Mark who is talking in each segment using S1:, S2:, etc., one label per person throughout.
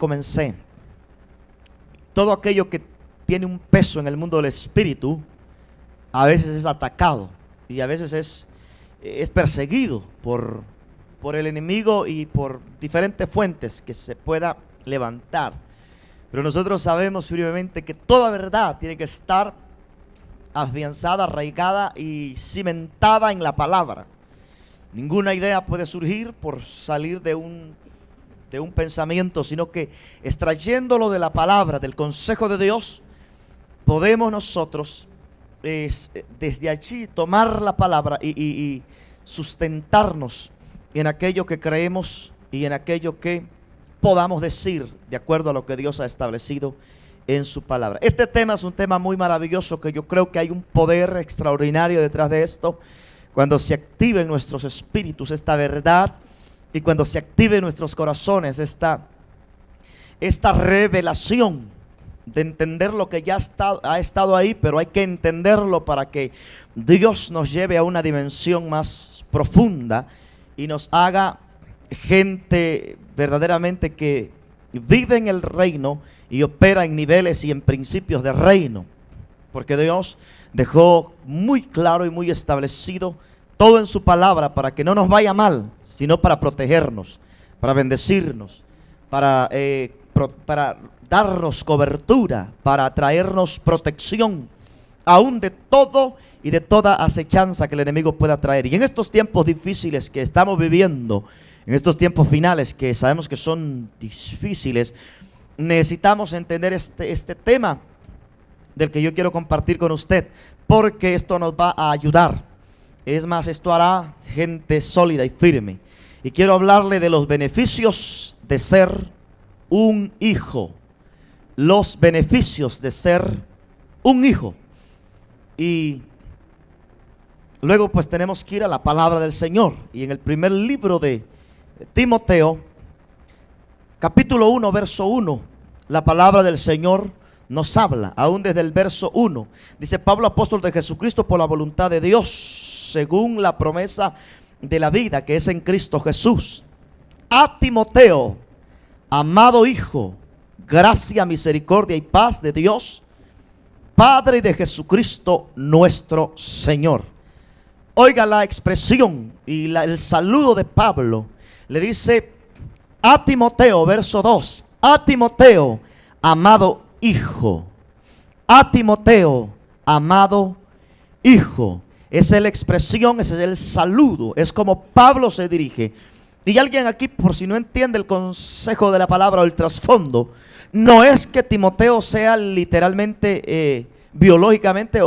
S1: comencé, todo aquello que tiene un peso en el mundo del espíritu, a veces es atacado y a veces es perseguido por el enemigo y por diferentes fuentes que se pueda levantar. Pero nosotros sabemos firmemente que toda verdad tiene que estar afianzada, arraigada y cimentada en la palabra. Ninguna idea puede surgir por salir de un pensamiento, sino que extrayéndolo de la palabra, del consejo de Dios, podemos nosotros desde allí tomar la palabra y sustentarnos en aquello que creemos y en aquello que podamos decir de acuerdo a lo que Dios ha establecido en su palabra. Este tema es un tema muy maravilloso, que yo creo que hay un poder extraordinario detrás de esto. Cuando se active en nuestros espíritus esta verdad y cuando se active en nuestros corazones esta revelación de entender lo que ya ha estado ahí, pero hay que entenderlo para que Dios nos lleve a una dimensión más profunda y nos haga gente verdaderamente que vive en el reino y opera en niveles y en principios de reino, porque Dios dejó muy claro y muy establecido todo en su palabra para que no nos vaya mal, sino para protegernos, para bendecirnos, para darnos cobertura, para traernos protección, aún de todo y de toda acechanza que el enemigo pueda traer. Y en estos tiempos difíciles que estamos viviendo, en estos tiempos finales que sabemos que son difíciles, necesitamos entender este tema del que yo quiero compartir con usted, porque esto nos va a ayudar. Es más, esto hará gente sólida y firme. Y quiero hablarle de los beneficios de ser un hijo. Los beneficios de ser un hijo. Y luego pues tenemos que ir a la palabra del Señor. Y en el primer libro de Timoteo, capítulo 1, verso 1, la palabra del Señor nos habla, aún desde el verso 1. Dice: Pablo, apóstol de Jesucristo por la voluntad de Dios, según la promesa de la vida que es en Cristo Jesús, a Timoteo, amado hijo, gracia, misericordia y paz de Dios, Padre y de Jesucristo nuestro Señor. Oiga la expresión y el saludo de Pablo. Le dice a Timoteo, verso 2, a Timoteo, amado hijo. A Timoteo, amado hijo. Esa es la expresión, ese es el saludo, es como Pablo se dirige. Y alguien aquí, por si no entiende el consejo de la palabra o el trasfondo, no es que Timoteo sea literalmente, biológicamente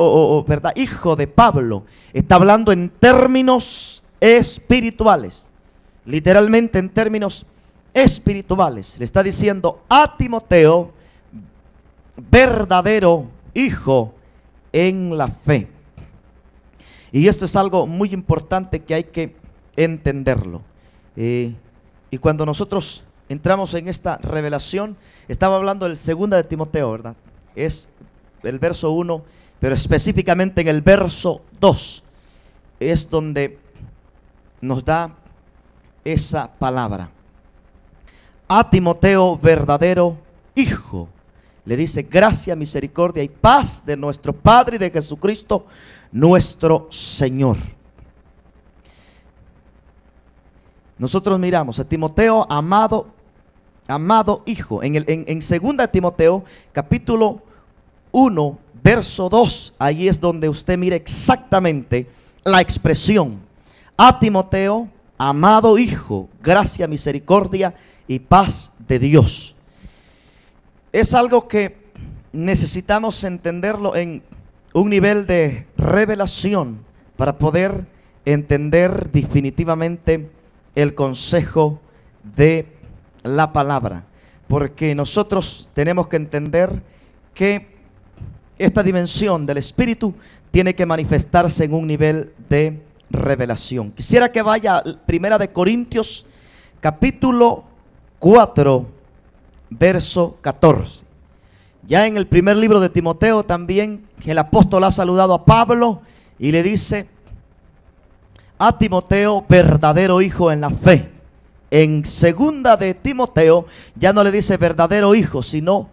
S1: ¿verdad?, hijo de Pablo. Está hablando en términos espirituales, literalmente en términos espirituales. Le está diciendo a Timoteo, verdadero hijo en la fe. Y esto es algo muy importante que hay que entenderlo. Y cuando nosotros entramos en esta revelación, estaba hablando del 2 de Timoteo, ¿verdad? Es el verso 1, pero específicamente en el verso 2 es donde nos da esa palabra. A Timoteo, verdadero hijo, le dice: gracia, misericordia y paz de nuestro Padre y de Jesucristo nuestro Señor. Nosotros miramos a Timoteo, amado hijo. En 2 Timoteo, capítulo 1, verso 2, ahí es donde usted mira exactamente la expresión. A Timoteo, amado hijo, gracia, misericordia y paz de Dios. Es algo que necesitamos entenderlo en un nivel de revelación para poder entender definitivamente el consejo de la palabra, porque nosotros tenemos que entender que esta dimensión del espíritu tiene que manifestarse en un nivel de revelación. Quisiera que vaya a Primera de Corintios, capítulo 4, verso 14. Ya en el primer libro de Timoteo también el apóstol ha saludado a Pablo y le dice: a Timoteo, verdadero hijo en la fe, en segunda de Timoteo ya no le dice verdadero hijo, sino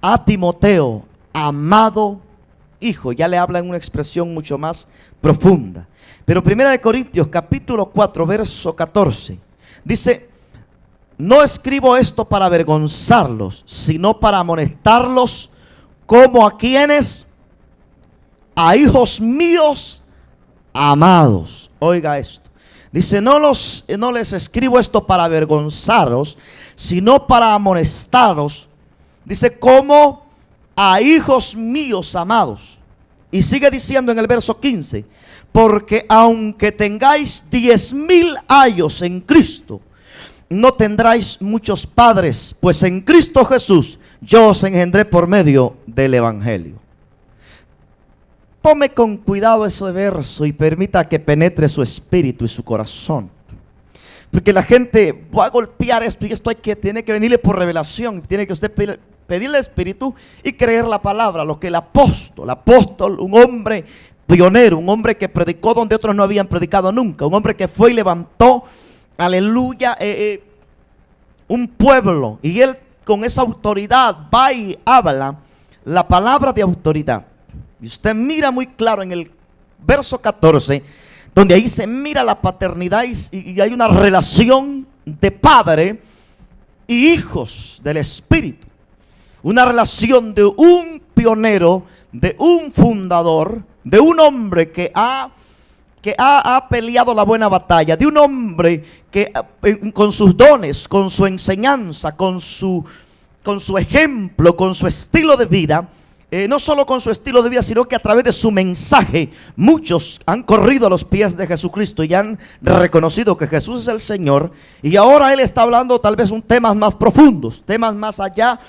S1: a Timoteo, amado hijo. Ya le habla en una expresión mucho más profunda. Pero primera de Corintios capítulo 4 verso 14 dice: no escribo esto para avergonzarlos, sino para amonestarlos, como a quienes, a hijos míos amados. Oiga esto. Dice, no les escribo esto para avergonzaros, sino para amonestaros. Dice, como a hijos míos amados. Y sigue diciendo en el verso 15, porque aunque tengáis 10,000 años en Cristo, no tendráis muchos padres, pues en Cristo Jesús yo os engendré por medio del Evangelio. Tome con cuidado ese verso y permita que penetre su espíritu y su corazón. Porque la gente va a golpear esto y esto tiene que venirle por revelación. Tiene que usted pedirle al Espíritu y creer la palabra. Lo que el apóstol, un hombre pionero, un hombre que predicó donde otros no habían predicado nunca, un hombre que fue y levantó, aleluya, un pueblo, y él con esa autoridad va y habla la palabra de autoridad. Y usted mira muy claro en el verso 14, donde ahí se mira la paternidad y hay una relación de padre y hijos del Espíritu. Una relación de un pionero, de un fundador, de un hombre que ha peleado la buena batalla, de un hombre que con sus dones, con su enseñanza, con su ejemplo, con su estilo de vida, no solo con su estilo de vida, sino que a través de su mensaje, muchos han corrido a los pies de Jesucristo y han reconocido que Jesús es el Señor. Y ahora Él está hablando tal vez un temas más profundos, temas más allá,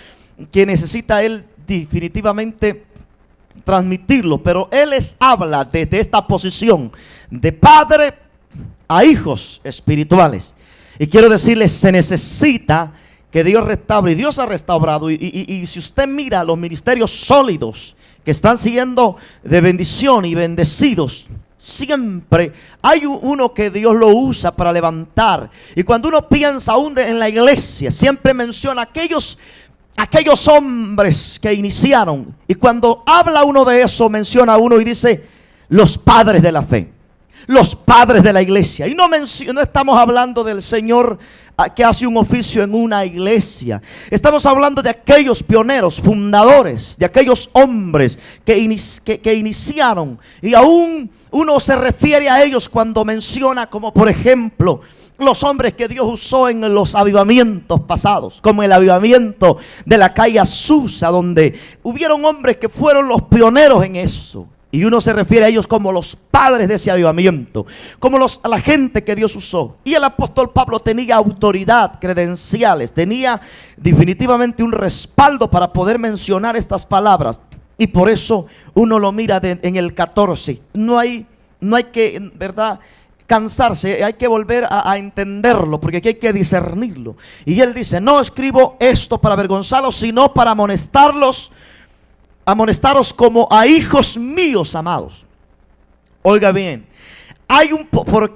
S1: que necesita Él definitivamente transmitirlo. Pero Él habla desde esta posición de padre a hijos espirituales. Y quiero decirles, se necesita que Dios restaure, y Dios ha restaurado, y si usted mira los ministerios sólidos que están siendo de bendición y bendecidos, siempre hay uno que Dios lo usa para levantar. Y cuando uno piensa aún en la iglesia, siempre menciona aquellos hombres que iniciaron, y cuando habla uno de eso, menciona a uno y dice, los padres de la fe, los padres de la iglesia. Y no estamos hablando del Señor que hace un oficio en una iglesia. Estamos hablando de aquellos pioneros, fundadores, de aquellos hombres que iniciaron. Y aún uno se refiere a ellos cuando menciona, como por ejemplo, los hombres que Dios usó en los avivamientos pasados, como el avivamiento de la calle Azusa, donde hubieron hombres que fueron los pioneros en eso. Y uno se refiere a ellos como los padres de ese avivamiento, como a la gente que Dios usó. Y el apóstol Pablo tenía autoridad, credenciales, tenía definitivamente un respaldo para poder mencionar estas palabras. Y por eso uno lo mira en el 14. No hay que, ¿verdad?, cansarse, hay que volver a entenderlo, porque aquí hay que discernirlo. Y él dice, no escribo esto para avergonzarlos, sino para amonestaros como a hijos míos amados. Oiga bien,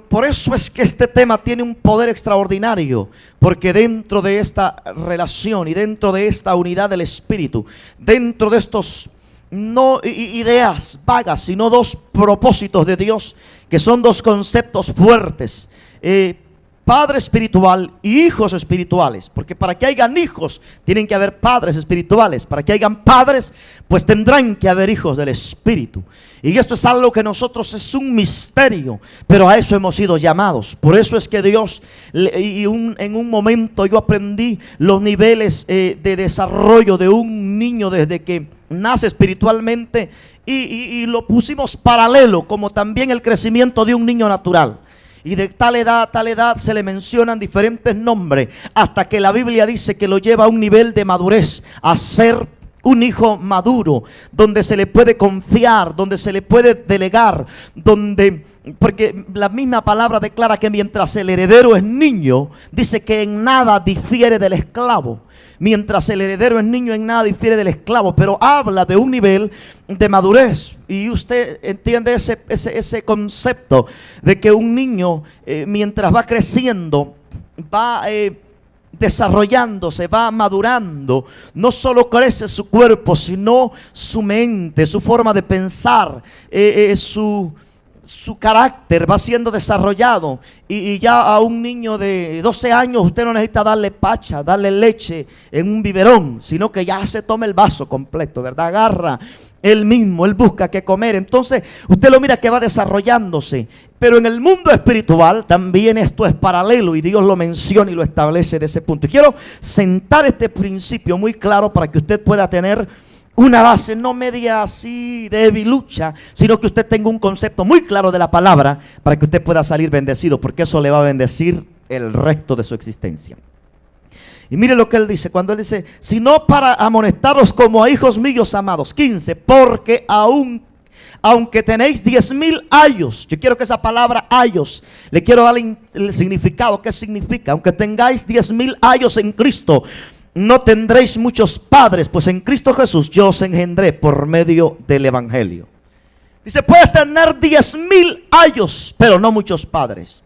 S1: por eso es que este tema tiene un poder extraordinario, porque dentro de esta relación y dentro de esta unidad del Espíritu, dentro de estos no ideas vagas, sino dos propósitos de Dios, que son dos conceptos fuertes, padre espiritual y hijos espirituales. Porque para que hayan hijos tienen que haber padres espirituales. Para que hayan padres, pues tendrán que haber hijos del Espíritu. Y esto es algo que nosotros es un misterio, pero a eso hemos sido llamados. Por eso es que Dios, en un momento yo aprendí los niveles de desarrollo de un niño desde que nace espiritualmente, y lo pusimos paralelo, como también el crecimiento de un niño natural. Y de tal edad a tal edad se le mencionan diferentes nombres, hasta que la Biblia dice que lo lleva a un nivel de madurez, a ser un hijo maduro, donde se le puede confiar, donde se le puede delegar, porque la misma palabra declara que mientras el heredero es niño, dice que en nada difiere del esclavo. Mientras el heredero es niño, en nada difiere del esclavo, pero habla de un nivel de madurez. Y usted entiende ese concepto de que un niño, mientras va creciendo, va desarrollándose, va madurando, no solo crece su cuerpo, sino su mente, su forma de pensar, su carácter va siendo desarrollado. Y ya a un niño de 12 años usted no necesita darle pacha, darle leche en un biberón, sino que ya se toma el vaso completo, ¿verdad? Agarra él mismo, él busca qué comer. Entonces usted lo mira que va desarrollándose. Pero en el mundo espiritual también esto es paralelo, y Dios lo menciona y lo establece de ese punto. Y quiero sentar este principio muy claro para que usted pueda tener una base no media así debilucha, sino que usted tenga un concepto muy claro de la palabra para que usted pueda salir bendecido, porque eso le va a bendecir el resto de su existencia. Y mire lo que él dice, cuando él dice, sino para amonestaros como a hijos míos amados. 15, porque aunque tenéis 10,000 años, yo quiero que esa palabra años, le quiero dar el significado, ¿qué significa? Aunque tengáis 10,000 años en Cristo, no tendréis muchos padres, pues en Cristo Jesús yo os engendré por medio del Evangelio. Dice, puedes tener 10,000 años, pero no muchos padres.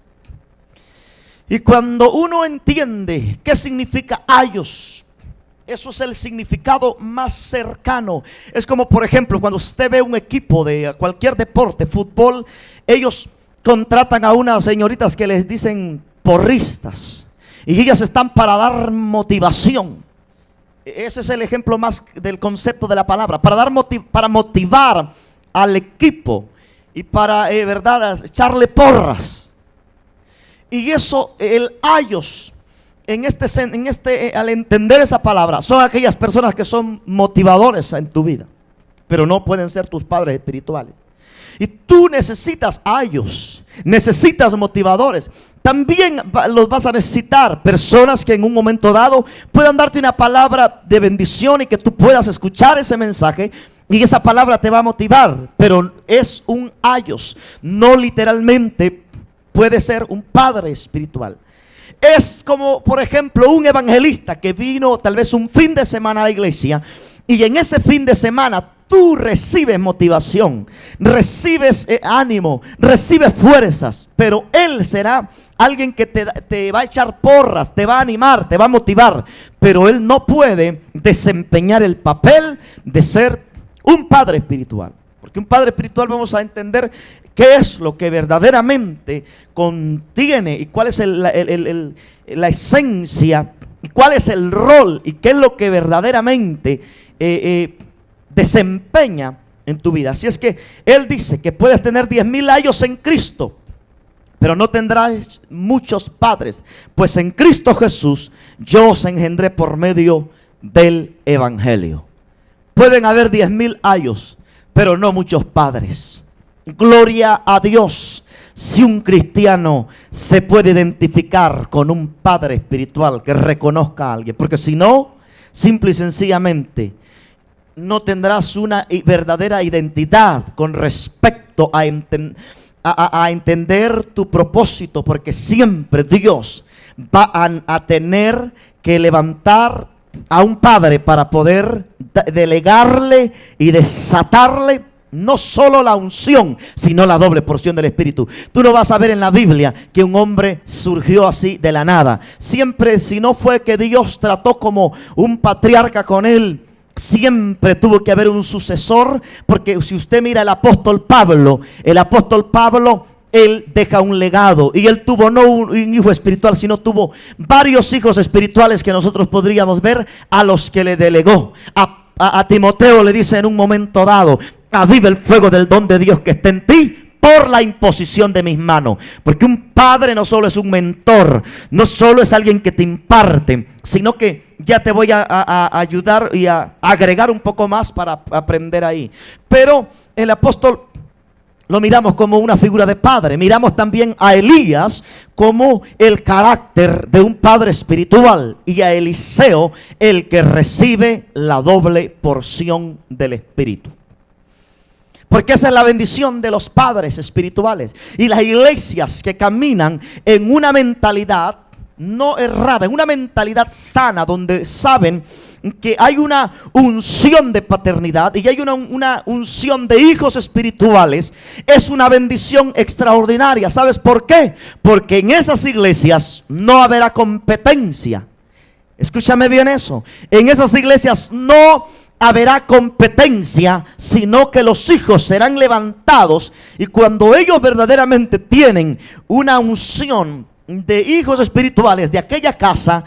S1: Y cuando uno entiende qué significa años, eso es el significado más cercano. Es como, por ejemplo, cuando usted ve un equipo de cualquier deporte, fútbol, ellos contratan a unas señoritas que les dicen porristas. Y ellas están para dar motivación. Ese es el ejemplo más del concepto de la palabra. Para motivar al equipo y para, verdad, echarle porras. Y eso, el ayos, al entender esa palabra, son aquellas personas que son motivadores en tu vida, pero no pueden ser tus padres espirituales. Y tú necesitas ayos, necesitas motivadores. También los vas a necesitar, personas que en un momento dado puedan darte una palabra de bendición y que tú puedas escuchar ese mensaje y esa palabra te va a motivar. Pero es un ayos, no literalmente puede ser un padre espiritual. Es como, por ejemplo, un evangelista que vino tal vez un fin de semana a la iglesia, y en ese fin de semana tú recibes motivación, recibes ánimo, recibes fuerzas, pero él será alguien que te va a echar porras, te va a animar, te va a motivar, pero él no puede desempeñar el papel de ser un padre espiritual. Porque un padre espiritual, vamos a entender qué es lo que verdaderamente contiene y cuál es la esencia y cuál es el rol y qué es lo que verdaderamente desempeña en tu vida. Así es que él dice que puedes tener 10,000 años en Cristo, pero no tendrás muchos padres, pues en Cristo Jesús yo os engendré por medio del Evangelio. Pueden haber 10,000 años, pero no muchos padres. Gloria a Dios si un cristiano se puede identificar con un padre espiritual que reconozca a alguien, porque si no, simple y sencillamente no tendrás una verdadera identidad con respecto a entender tu propósito, porque siempre Dios va a tener que levantar a un padre para poder delegarle y desatarle no solo la unción, sino la doble porción del Espíritu. Tú no vas a ver en la Biblia que un hombre surgió así de la nada. Siempre, si no fue que Dios trató como un patriarca con él, siempre tuvo que haber un sucesor. Porque si usted mira el apóstol Pablo, él deja un legado, y él tuvo no un hijo espiritual, sino tuvo varios hijos espirituales que nosotros podríamos ver, a los que le delegó. A Timoteo le dice en un momento dado: aviva el fuego del don de Dios que está en ti por la imposición de mis manos. Porque un padre no solo es un mentor, no solo es alguien que te imparte, sino que ya te voy a ayudar y a agregar un poco más para aprender ahí. Pero el apóstol lo miramos como una figura de padre. Miramos también a Elías como el carácter de un padre espiritual, y a Eliseo el que recibe la doble porción del Espíritu. Porque esa es la bendición de los padres espirituales. Y las iglesias que caminan en una mentalidad no errada, en una mentalidad sana, donde saben que hay una unción de paternidad y hay una unción de hijos espirituales, es una bendición extraordinaria. ¿Sabes por qué? Porque en esas iglesias no habrá competencia. Escúchame bien eso. En esas iglesias no habrá competencia, sino que los hijos serán levantados, y cuando ellos verdaderamente tienen una unción de hijos espirituales de aquella casa,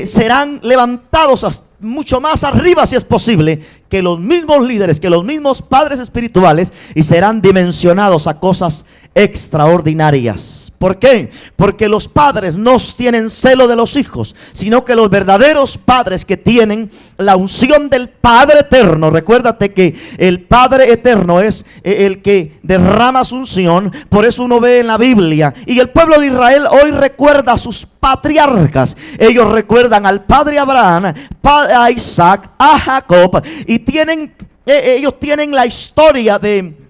S1: serán levantados mucho más arriba, si es posible, que los mismos líderes, que los mismos padres espirituales, y serán dimensionados a cosas extraordinarias. ¿Por qué? Porque los padres no tienen celo de los hijos, sino que los verdaderos padres que tienen la unción del Padre eterno. Recuérdate que el Padre eterno es el que derrama su unción. Por eso uno ve en la Biblia, y el pueblo de Israel hoy recuerda a sus patriarcas. Ellos recuerdan al padre Abraham, a Isaac, a Jacob, y ellos tienen la historia de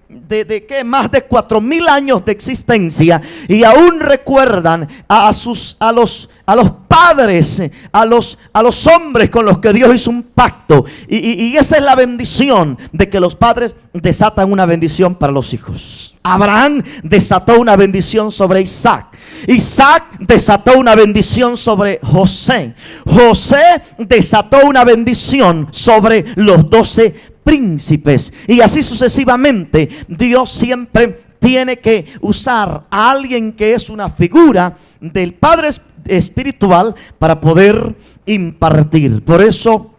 S1: más de 4,000 años de existencia, y aún recuerdan a los padres, a los hombres con los que Dios hizo un pacto, y esa es la bendición de que los padres desatan una bendición para los hijos. Abraham desató una bendición sobre Isaac. Isaac desató una bendición sobre José. José desató una bendición sobre los 12 príncipes, y así sucesivamente. Dios siempre tiene que usar a alguien que es una figura del Padre espiritual para poder impartir. Por eso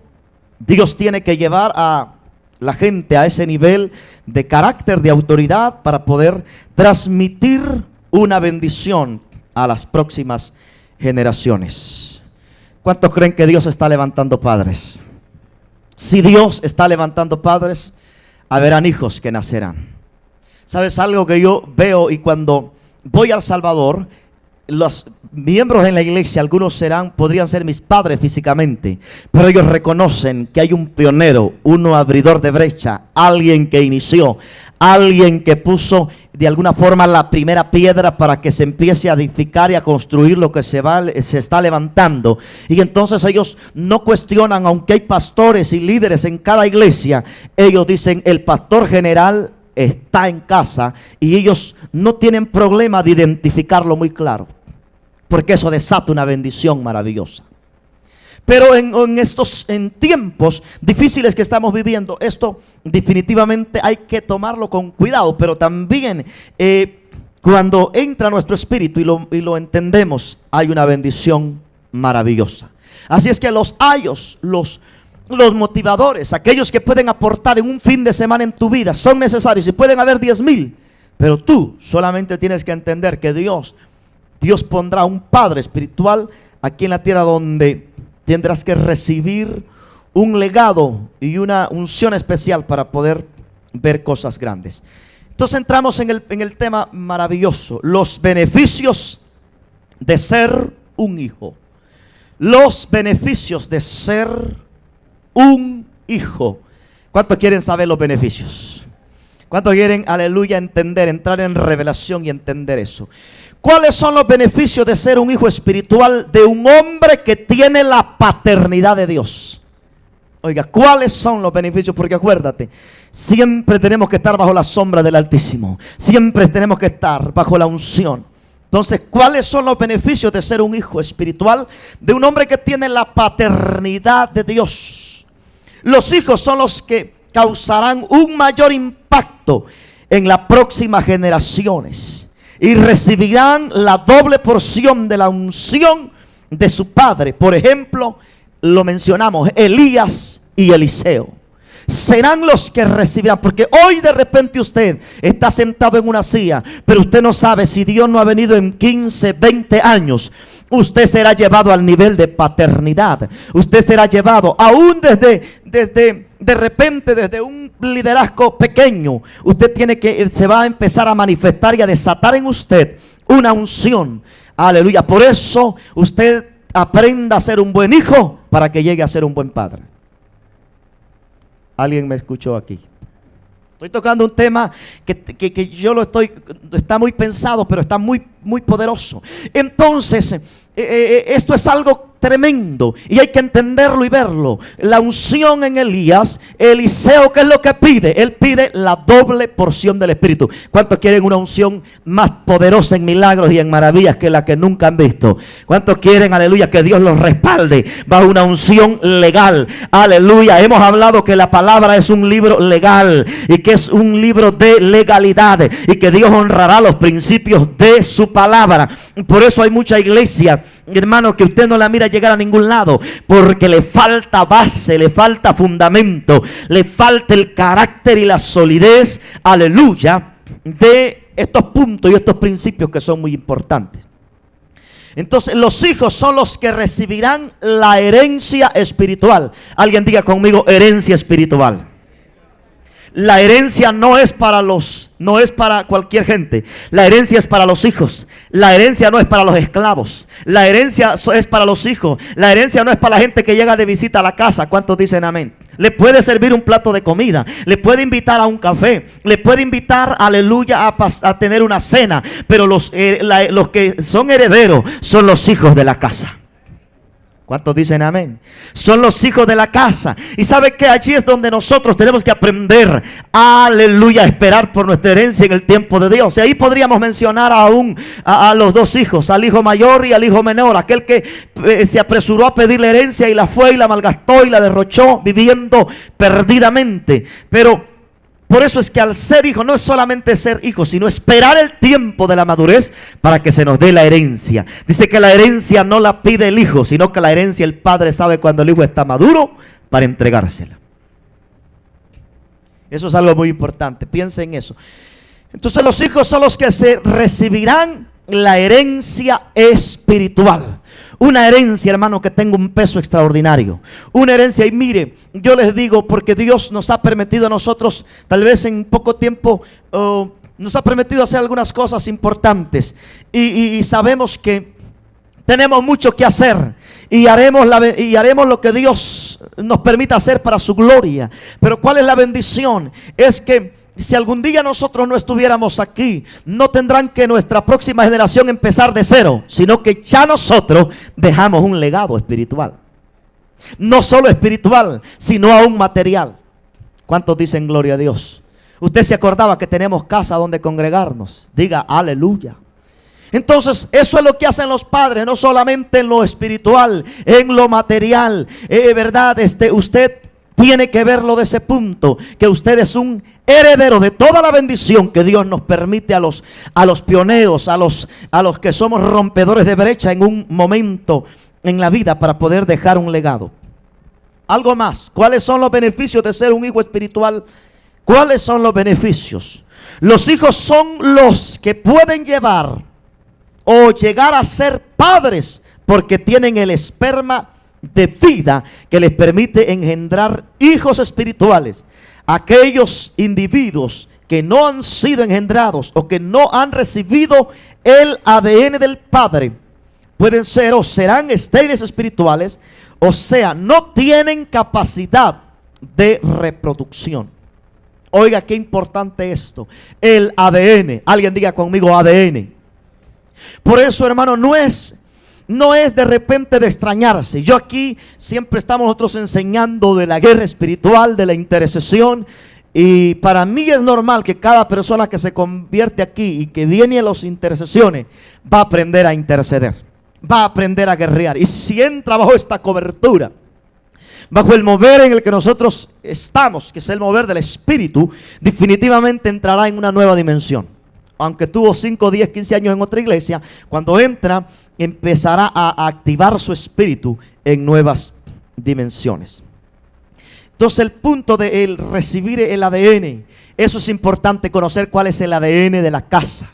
S1: Dios tiene que llevar a la gente a ese nivel de carácter, de autoridad, para poder transmitir una bendición a las próximas generaciones. ¿Cuántos creen que Dios está levantando padres? Si Dios está levantando padres, habrán hijos que nacerán. ¿Sabes algo que yo veo? Y cuando voy a El Salvador, los miembros en la iglesia, algunos podrían ser mis padres físicamente, pero ellos reconocen que hay un pionero, un abridor de brecha, alguien que inició, alguien que puso de alguna forma la primera piedra para que se empiece a edificar y a construir lo que se está levantando. Y entonces ellos no cuestionan, aunque hay pastores y líderes en cada iglesia, ellos dicen: el pastor general está en casa, y ellos no tienen problema de identificarlo muy claro, porque eso desata una bendición maravillosa. Pero en tiempos difíciles que estamos viviendo, esto definitivamente hay que tomarlo con cuidado, pero también cuando entra nuestro espíritu y lo entendemos, hay una bendición maravillosa. Así es que los ayos, los motivadores, aquellos que pueden aportar en un fin de semana en tu vida, son necesarios, y pueden haber 10,000, pero tú solamente tienes que entender que Dios pondrá un padre espiritual aquí en la tierra, donde tendrás que recibir un legado y una unción especial para poder ver cosas grandes. Entonces entramos en el tema maravilloso: los beneficios de ser un hijo. Los beneficios de ser un hijo. ¿Cuántos quieren saber los beneficios? ¿Cuántos quieren, aleluya, entrar en revelación y entender eso? ¿Cuáles son los beneficios de ser un hijo espiritual de un hombre que tiene la paternidad de Dios? Oiga, ¿cuáles son los beneficios? Porque acuérdate, siempre tenemos que estar bajo la sombra del Altísimo. Siempre tenemos que estar bajo la unción. Entonces, ¿cuáles son los beneficios de ser un hijo espiritual de un hombre que tiene la paternidad de Dios? Los hijos son los que causarán un mayor impacto en las próximas generaciones, y recibirán la doble porción de la unción de su padre. Por ejemplo, lo mencionamos, Elías y Eliseo serán los que recibirán, porque hoy de repente usted está sentado en una silla, pero usted no sabe si Dios no ha venido en 15, 20 años. Usted será llevado al nivel de paternidad. Usted será llevado aún de repente desde un liderazgo pequeño. Se va a empezar a manifestar y a desatar en usted una unción. Aleluya. Por eso usted aprenda a ser un buen hijo para que llegue a ser un buen padre. ¿Alguien me escuchó aquí? Estoy tocando un tema que está muy pensado, pero está muy, muy poderoso. Entonces, esto es algo tremendo y hay que entenderlo y verlo. La unción en Elías, Eliseo, ¿qué es lo que pide? Él pide la doble porción del Espíritu. ¿Cuántos quieren una unción más poderosa en milagros y en maravillas que la que nunca han visto? ¿Cuántos quieren, aleluya, que Dios los respalde bajo una unción legal? Aleluya. Hemos hablado que la palabra es un libro legal y que es un libro de legalidad y que Dios honrará los principios de su palabra. Por eso hay mucha iglesia, hermano, que usted no la mira llegar a ningún lado, porque le falta base, le falta fundamento, le falta el carácter y la solidez, aleluya, de estos puntos y estos principios que son muy importantes. Entonces los hijos son los que recibirán la herencia espiritual. Alguien diga conmigo: herencia espiritual. La herencia no es para cualquier gente. La herencia es para los hijos. La herencia no es para los esclavos. La herencia es para los hijos. La herencia no es para la gente que llega de visita a la casa. ¿Cuántos dicen amén? Le puede servir un plato de comida, le puede invitar a un café, le puede invitar, aleluya, a tener una cena. Pero los que son herederos son los hijos de la casa. ¿Cuántos dicen amén? Son los hijos de la casa. Y sabe que allí es donde nosotros tenemos que aprender, aleluya, a esperar por nuestra herencia en el tiempo de Dios. Y ahí podríamos mencionar aún a los dos hijos, al hijo mayor y al hijo menor. Aquel que se apresuró a pedir la herencia y la fue y la malgastó y la derrochó viviendo perdidamente. Pero por eso es que al ser hijo no es solamente ser hijo, sino esperar el tiempo de la madurez para que se nos dé la herencia. Dice que la herencia no la pide el hijo, sino que la herencia el padre sabe cuando el hijo está maduro para entregársela. Eso es algo muy importante, piensen en eso. Entonces los hijos son los que se recibirán la herencia espiritual. Una herencia, hermano, que tenga un peso extraordinario. Una herencia, y mire, yo les digo, porque Dios nos ha permitido a nosotros, tal vez en poco tiempo, nos ha permitido hacer algunas cosas importantes. Y sabemos que tenemos mucho que hacer. Y haremos lo que Dios nos permita hacer para su gloria. Pero ¿cuál es la bendición? Es que si algún día nosotros no estuviéramos aquí, no tendrán que nuestra próxima generación empezar de cero, sino que ya nosotros dejamos un legado espiritual. No solo espiritual, sino aún material. ¿Cuántos dicen gloria a Dios? Usted se acordaba que tenemos casa donde congregarnos. Diga aleluya. Entonces eso es lo que hacen los padres, no solamente en lo espiritual, en lo material. ¿Verdad? Usted tiene que verlo de ese punto, que usted es un heredero de toda la bendición que Dios nos permite a los pioneros, a los que somos rompedores de brecha en un momento en la vida para poder dejar un legado. Algo más, ¿cuáles son los beneficios de ser un hijo espiritual? ¿Cuáles son los beneficios? Los hijos son los que pueden llevar o llegar a ser padres porque tienen el esperma de vida que les permite engendrar hijos espirituales. Aquellos individuos que no han sido engendrados o que no han recibido el ADN del Padre pueden ser o serán estériles espirituales, o sea, no tienen capacidad de reproducción. Oiga, qué importante esto, el ADN. Alguien diga conmigo ADN. Por eso, hermano, no es de repente de extrañarse. Yo aquí siempre estamos nosotros enseñando de la guerra espiritual, de la intercesión. Y para mí es normal que cada persona que se convierte aquí y que viene a las intercesiones va a aprender a interceder, va a aprender a guerrear. Y si entra bajo esta cobertura, bajo el mover en el que nosotros estamos, que es el mover del Espíritu, definitivamente entrará en una nueva dimensión. Aunque tuvo 5, 10, 15 años en otra iglesia, cuando entra, empezará a activar su espíritu en nuevas dimensiones. Entonces el punto de el recibir el ADN, eso es importante, conocer cuál es el ADN de la casa.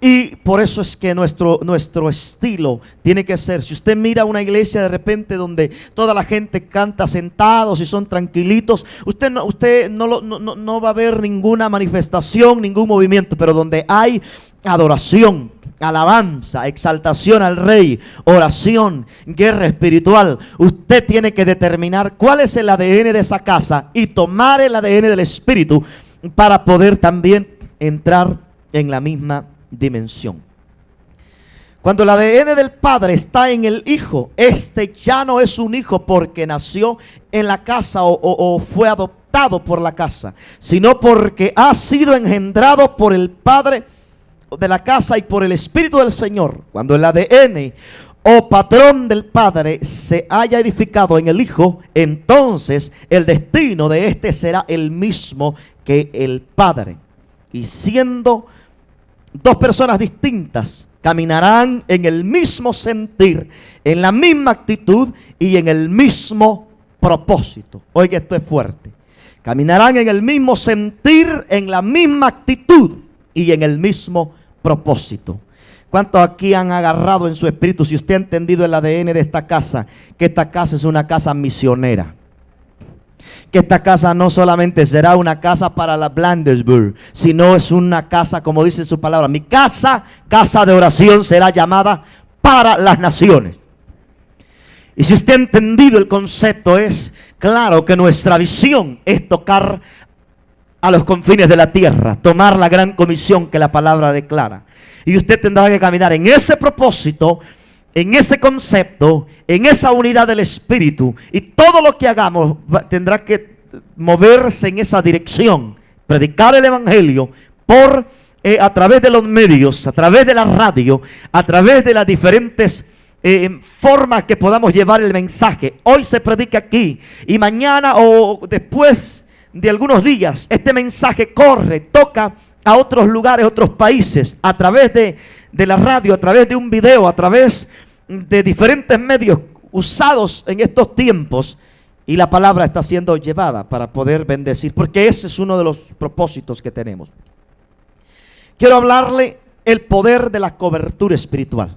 S1: Y por eso es que nuestro estilo tiene que ser, si usted mira una iglesia de repente donde toda la gente canta sentados y son tranquilitos, usted no va a ver ninguna manifestación, ningún movimiento, pero donde hay adoración, alabanza, exaltación al Rey, oración, guerra espiritual, usted tiene que determinar cuál es el ADN de esa casa y tomar el ADN del Espíritu para poder también entrar en la misma dimensión. Cuando el ADN del Padre está en el Hijo, este ya no es un hijo porque nació en la casa o fue adoptado por la casa, sino porque ha sido engendrado por el Padre de la casa y por el Espíritu del Señor. Cuando el ADN o patrón del Padre se haya edificado en el Hijo, entonces el destino de este será el mismo que el Padre. Y siendo dos personas distintas, caminarán en el mismo sentir, en la misma actitud y en el mismo propósito. Oiga, esto es fuerte. Caminarán en el mismo sentir, en la misma actitud y en el mismo propósito. ¿Cuántos aquí han agarrado en su espíritu, si usted ha entendido el ADN de esta casa, que esta casa es una casa misionera? Que esta casa no solamente será una casa para la Blandesburg, sino es una casa, como dice su palabra, mi casa, casa de oración, será llamada para las naciones. Y si usted ha entendido el concepto, es claro que nuestra visión es tocar a los confines de la tierra, tomar la gran comisión que la palabra declara. Y usted tendrá que caminar en ese propósito, en ese concepto, en esa unidad del Espíritu. Y todo lo que hagamos tendrá que moverse en esa dirección. Predicar el Evangelio a través de los medios, a través de la radio, a través de las diferentes formas que podamos llevar el mensaje. Hoy se predica aquí y mañana o después de algunos días este mensaje corre, toca a otros lugares, otros países, a través de la radio, a través de un video, a través de diferentes medios usados en estos tiempos, y la palabra está siendo llevada para poder bendecir, porque ese es uno de los propósitos que tenemos. Quiero hablarle el poder de la cobertura espiritual.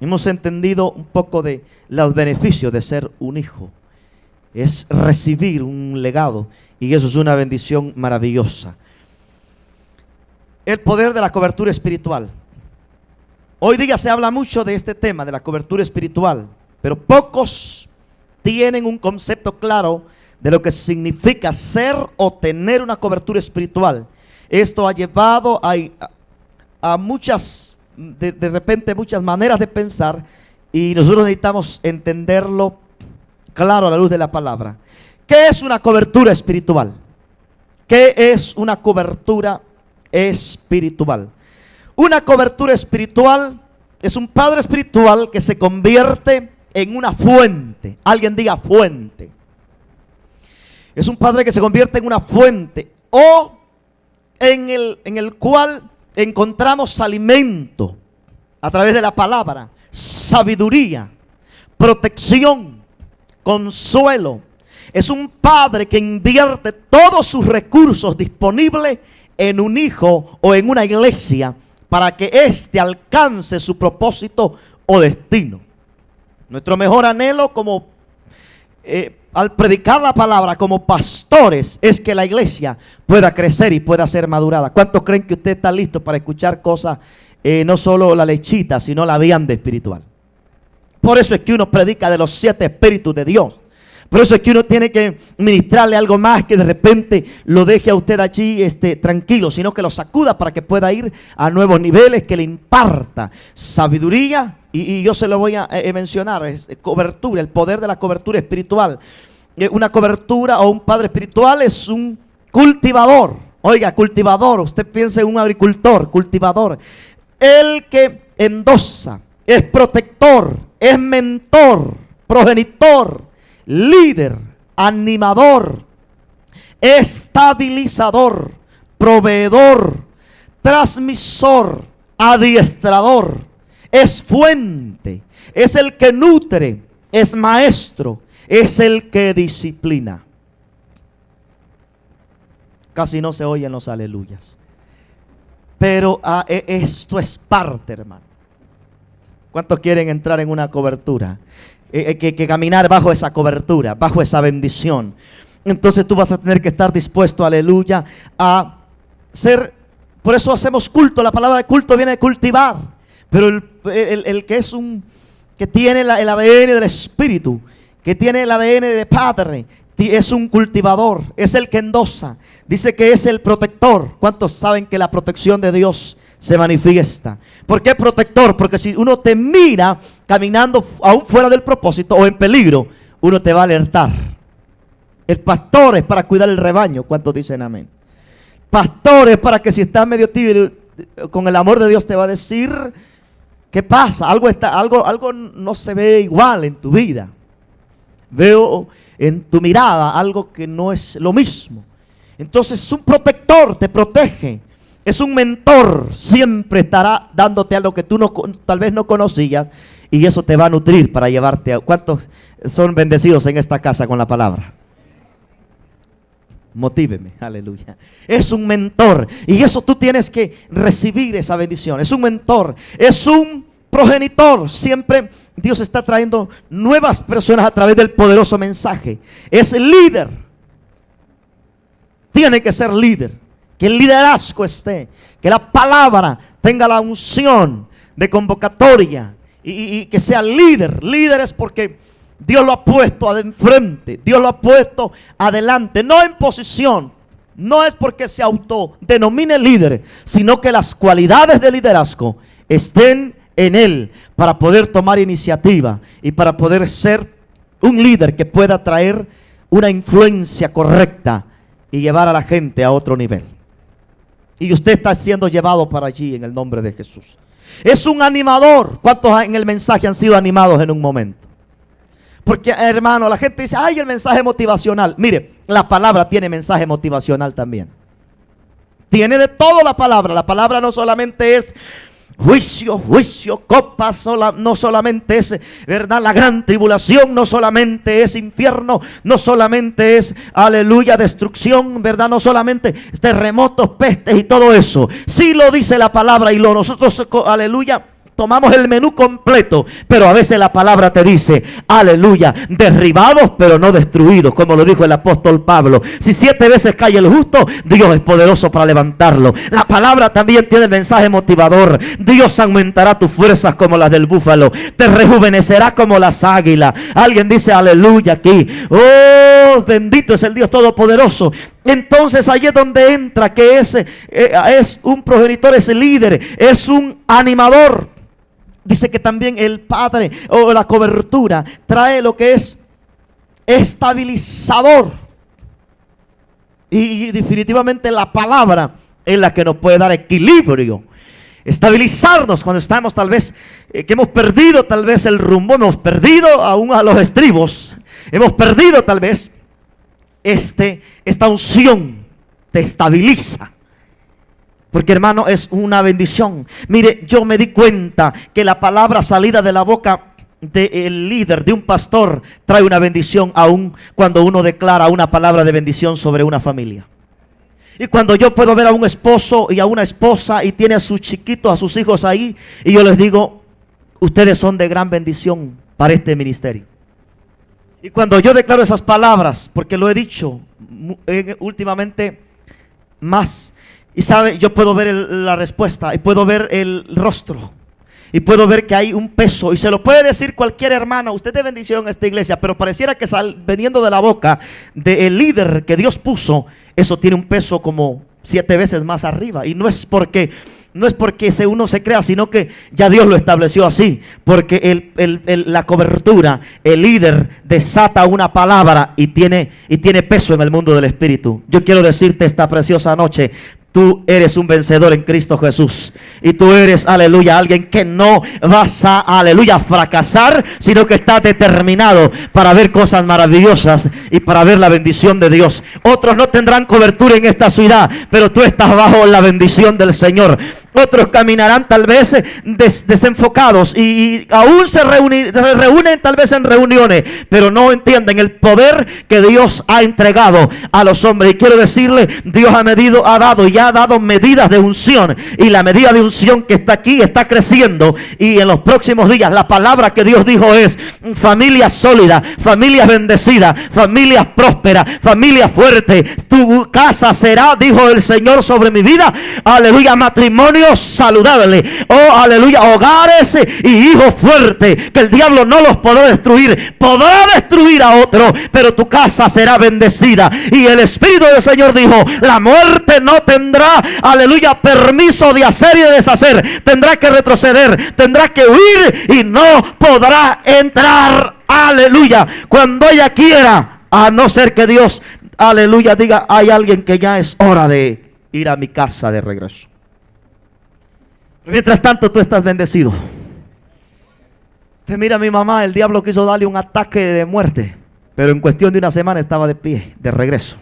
S1: Hemos entendido un poco de los beneficios de ser un hijo. Es recibir un legado, y eso es una bendición maravillosa. El poder de la cobertura espiritual. Hoy día se habla mucho de este tema, de la cobertura espiritual, pero pocos tienen un concepto claro de lo que significa ser o tener una cobertura espiritual. Esto ha llevado a muchas, de repente muchas maneras de pensar, y nosotros necesitamos entenderlo claro a la luz de la palabra. ¿Qué es una cobertura espiritual? ¿Qué es una cobertura espiritual? Una cobertura espiritual es un padre espiritual que se convierte en una fuente. Alguien diga fuente. Es un padre que se convierte en una fuente, o en el cual encontramos alimento a través de la palabra, sabiduría, protección, consuelo. Es un padre que invierte todos sus recursos disponibles en un hijo o en una iglesia para que éste alcance su propósito o destino. Nuestro mejor anhelo como al predicar la palabra como pastores es que la iglesia pueda crecer y pueda ser madurada. ¿Cuántos creen que usted está listo para escuchar cosas, no solo la lechita, sino la vianda espiritual? Por eso es que uno predica de los 7 espíritus de Dios. Por eso es que uno tiene que ministrarle algo más que de repente lo deje a usted allí tranquilo, sino que lo sacuda para que pueda ir a nuevos niveles, que le imparta sabiduría. Y yo se lo voy a mencionar, es cobertura, el poder de la cobertura espiritual. Una cobertura o un padre espiritual es un cultivador. Oiga, cultivador, usted piensa en un agricultor, cultivador. El que endosa, es protector, es mentor, progenitor, líder, animador, estabilizador, proveedor, transmisor, adiestrador, es fuente, es el que nutre, es maestro, es el que disciplina. Casi no se oyen los aleluyas, pero esto es parte, hermano. ¿Cuántos quieren entrar en una cobertura? Que caminar bajo esa cobertura, bajo esa bendición. Entonces tú vas a tener que estar dispuesto, aleluya, a ser. Por eso hacemos culto. La palabra de culto viene de cultivar. Pero el que es que tiene el ADN del Espíritu, que tiene el ADN de Padre, es un cultivador, es el que endosa. Dice que es el protector. ¿Cuántos saben que la protección de Dios se manifiesta. ¿Por qué protector? Porque si uno te mira caminando aún fuera del propósito o en peligro, uno te va a alertar. El pastor es para cuidar el rebaño. ¿Cuántos dicen amén? Pastor es para que si estás medio tibio, con el amor de Dios te va a decir qué pasa. Algo no se ve igual en tu vida. Veo en tu mirada algo que no es lo mismo. Entonces es un protector, te protege. Es un mentor, siempre estará dándote algo que tú tal vez no conocías, y eso te va a nutrir para llevarte a... ¿Cuántos son bendecidos en esta casa con la palabra? Motíveme, aleluya. Es un mentor, y eso tú tienes que recibir esa bendición. Es un mentor, es un progenitor. Siempre Dios está trayendo nuevas personas a través del poderoso mensaje. Es el líder. Tiene que ser líder. Que el liderazgo esté, que la palabra tenga la unción de convocatoria y que sea líder. Líder es porque Dios lo ha puesto de enfrente, Dios lo ha puesto adelante, no en posición. No es porque se autodenomine líder, sino que las cualidades de liderazgo estén en él para poder tomar iniciativa y para poder ser un líder que pueda traer una influencia correcta y llevar a la gente a otro nivel. Y usted está siendo llevado para allí en el nombre de Jesús. Es un animador. ¿Cuántos en el mensaje han sido animados en un momento? Porque, hermano, la gente dice, ay, el mensaje motivacional. Mire, la palabra tiene mensaje motivacional también. Tiene de todo la palabra. La palabra no solamente es juicio, copa, no solamente es, ¿verdad?, la gran tribulación, no solamente es infierno, no solamente es, aleluya, destrucción, ¿verdad?, no solamente terremotos, pestes y todo eso. Sí lo dice la palabra y nosotros, aleluya, tomamos el menú completo, pero a veces la palabra te dice, aleluya, derribados pero no destruidos, como lo dijo el apóstol Pablo. Si 7 veces cae el justo, Dios es poderoso para levantarlo. La palabra también tiene el mensaje motivador. Dios aumentará tus fuerzas como las del búfalo, te rejuvenecerá como las águilas. Alguien dice aleluya aquí. Oh, bendito es el Dios todopoderoso. Entonces ahí es donde entra que es un progenitor, es líder, es un animador. Dice que también el Padre o la cobertura trae lo que es estabilizador. Y definitivamente la palabra es la que nos puede dar equilibrio. Estabilizarnos cuando estamos tal vez, que hemos perdido tal vez el rumbo, hemos perdido aún a los estribos, hemos perdido tal vez esta unción te estabiliza. Porque, hermano, es una bendición. Mire, yo me di cuenta que la palabra salida de la boca del líder, de un pastor, trae una bendición aún cuando uno declara una palabra de bendición sobre una familia. Y cuando yo puedo ver a un esposo y a una esposa y tiene a sus chiquitos, a sus hijos ahí, y yo les digo, ustedes son de gran bendición para este ministerio. Y cuando yo declaro esas palabras, porque lo he dicho últimamente más, y sabe, yo puedo ver la respuesta, y puedo ver el rostro, y puedo ver que hay un peso, y se lo puede decir cualquier hermano, usted de bendición a esta iglesia, pero pareciera que veniendo de la boca del líder que Dios puso, eso tiene un peso como 7 veces más arriba. Y no es porque uno se crea, sino que ya Dios lo estableció así. Porque la cobertura, el líder desata una palabra y tiene peso en el mundo del espíritu. Yo quiero decirte esta preciosa noche, tú eres un vencedor en Cristo Jesús. Y tú eres, aleluya, alguien que no vas a, aleluya, fracasar, sino que estás determinado para ver cosas maravillosas y para ver la bendición de Dios. Otros no tendrán cobertura en esta ciudad, pero tú estás bajo la bendición del Señor. Otros caminarán tal vez desenfocados y aún se reúnen tal vez en reuniones, pero no entienden el poder que Dios ha entregado a los hombres. Y quiero decirle, Dios ha dado y ha dado medidas de unción, y la medida de unción que está aquí está creciendo, y en los próximos días la palabra que Dios dijo es familias sólidas, familias bendecidas, familias prósperas, familias fuertes. Tú tu casa será, dijo el Señor sobre mi vida, aleluya, matrimonio saludable, oh aleluya, hogares y hijos fuertes, que el diablo no los podrá destruir a otro, pero tu casa será bendecida. Y el Espíritu del Señor dijo, la muerte no tendrá, aleluya, permiso de hacer y de deshacer, tendrá que retroceder, tendrá que huir y no podrá entrar, aleluya, cuando ella quiera, a no ser que Dios, aleluya, diga, hay alguien que ya es hora de ir a mi casa de regreso. Mientras tanto tú estás bendecido. Usted mira a mi mamá, el diablo quiso darle un ataque de muerte, pero en cuestión de una semana estaba de pie, de regreso.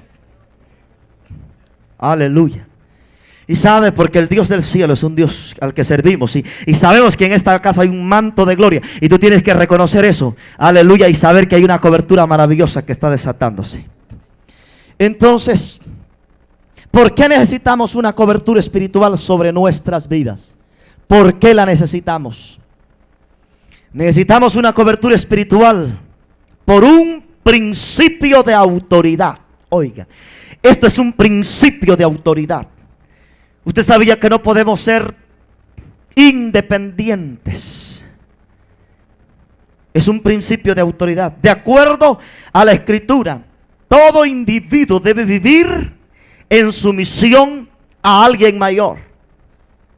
S1: Aleluya. Y sabe, porque el Dios del cielo es un Dios al que servimos, y sabemos que en esta casa hay un manto de gloria, y tú tienes que reconocer eso, aleluya, y saber que hay una cobertura maravillosa que está desatándose. Entonces, ¿por qué necesitamos una cobertura espiritual sobre nuestras vidas? ¿Por qué la necesitamos? Necesitamos una cobertura espiritual por un principio de autoridad. Oiga, esto es un principio de autoridad. Usted sabía que no podemos ser independientes. Es un principio de autoridad. De acuerdo a la Escritura, todo individuo debe vivir en sumisión a alguien mayor.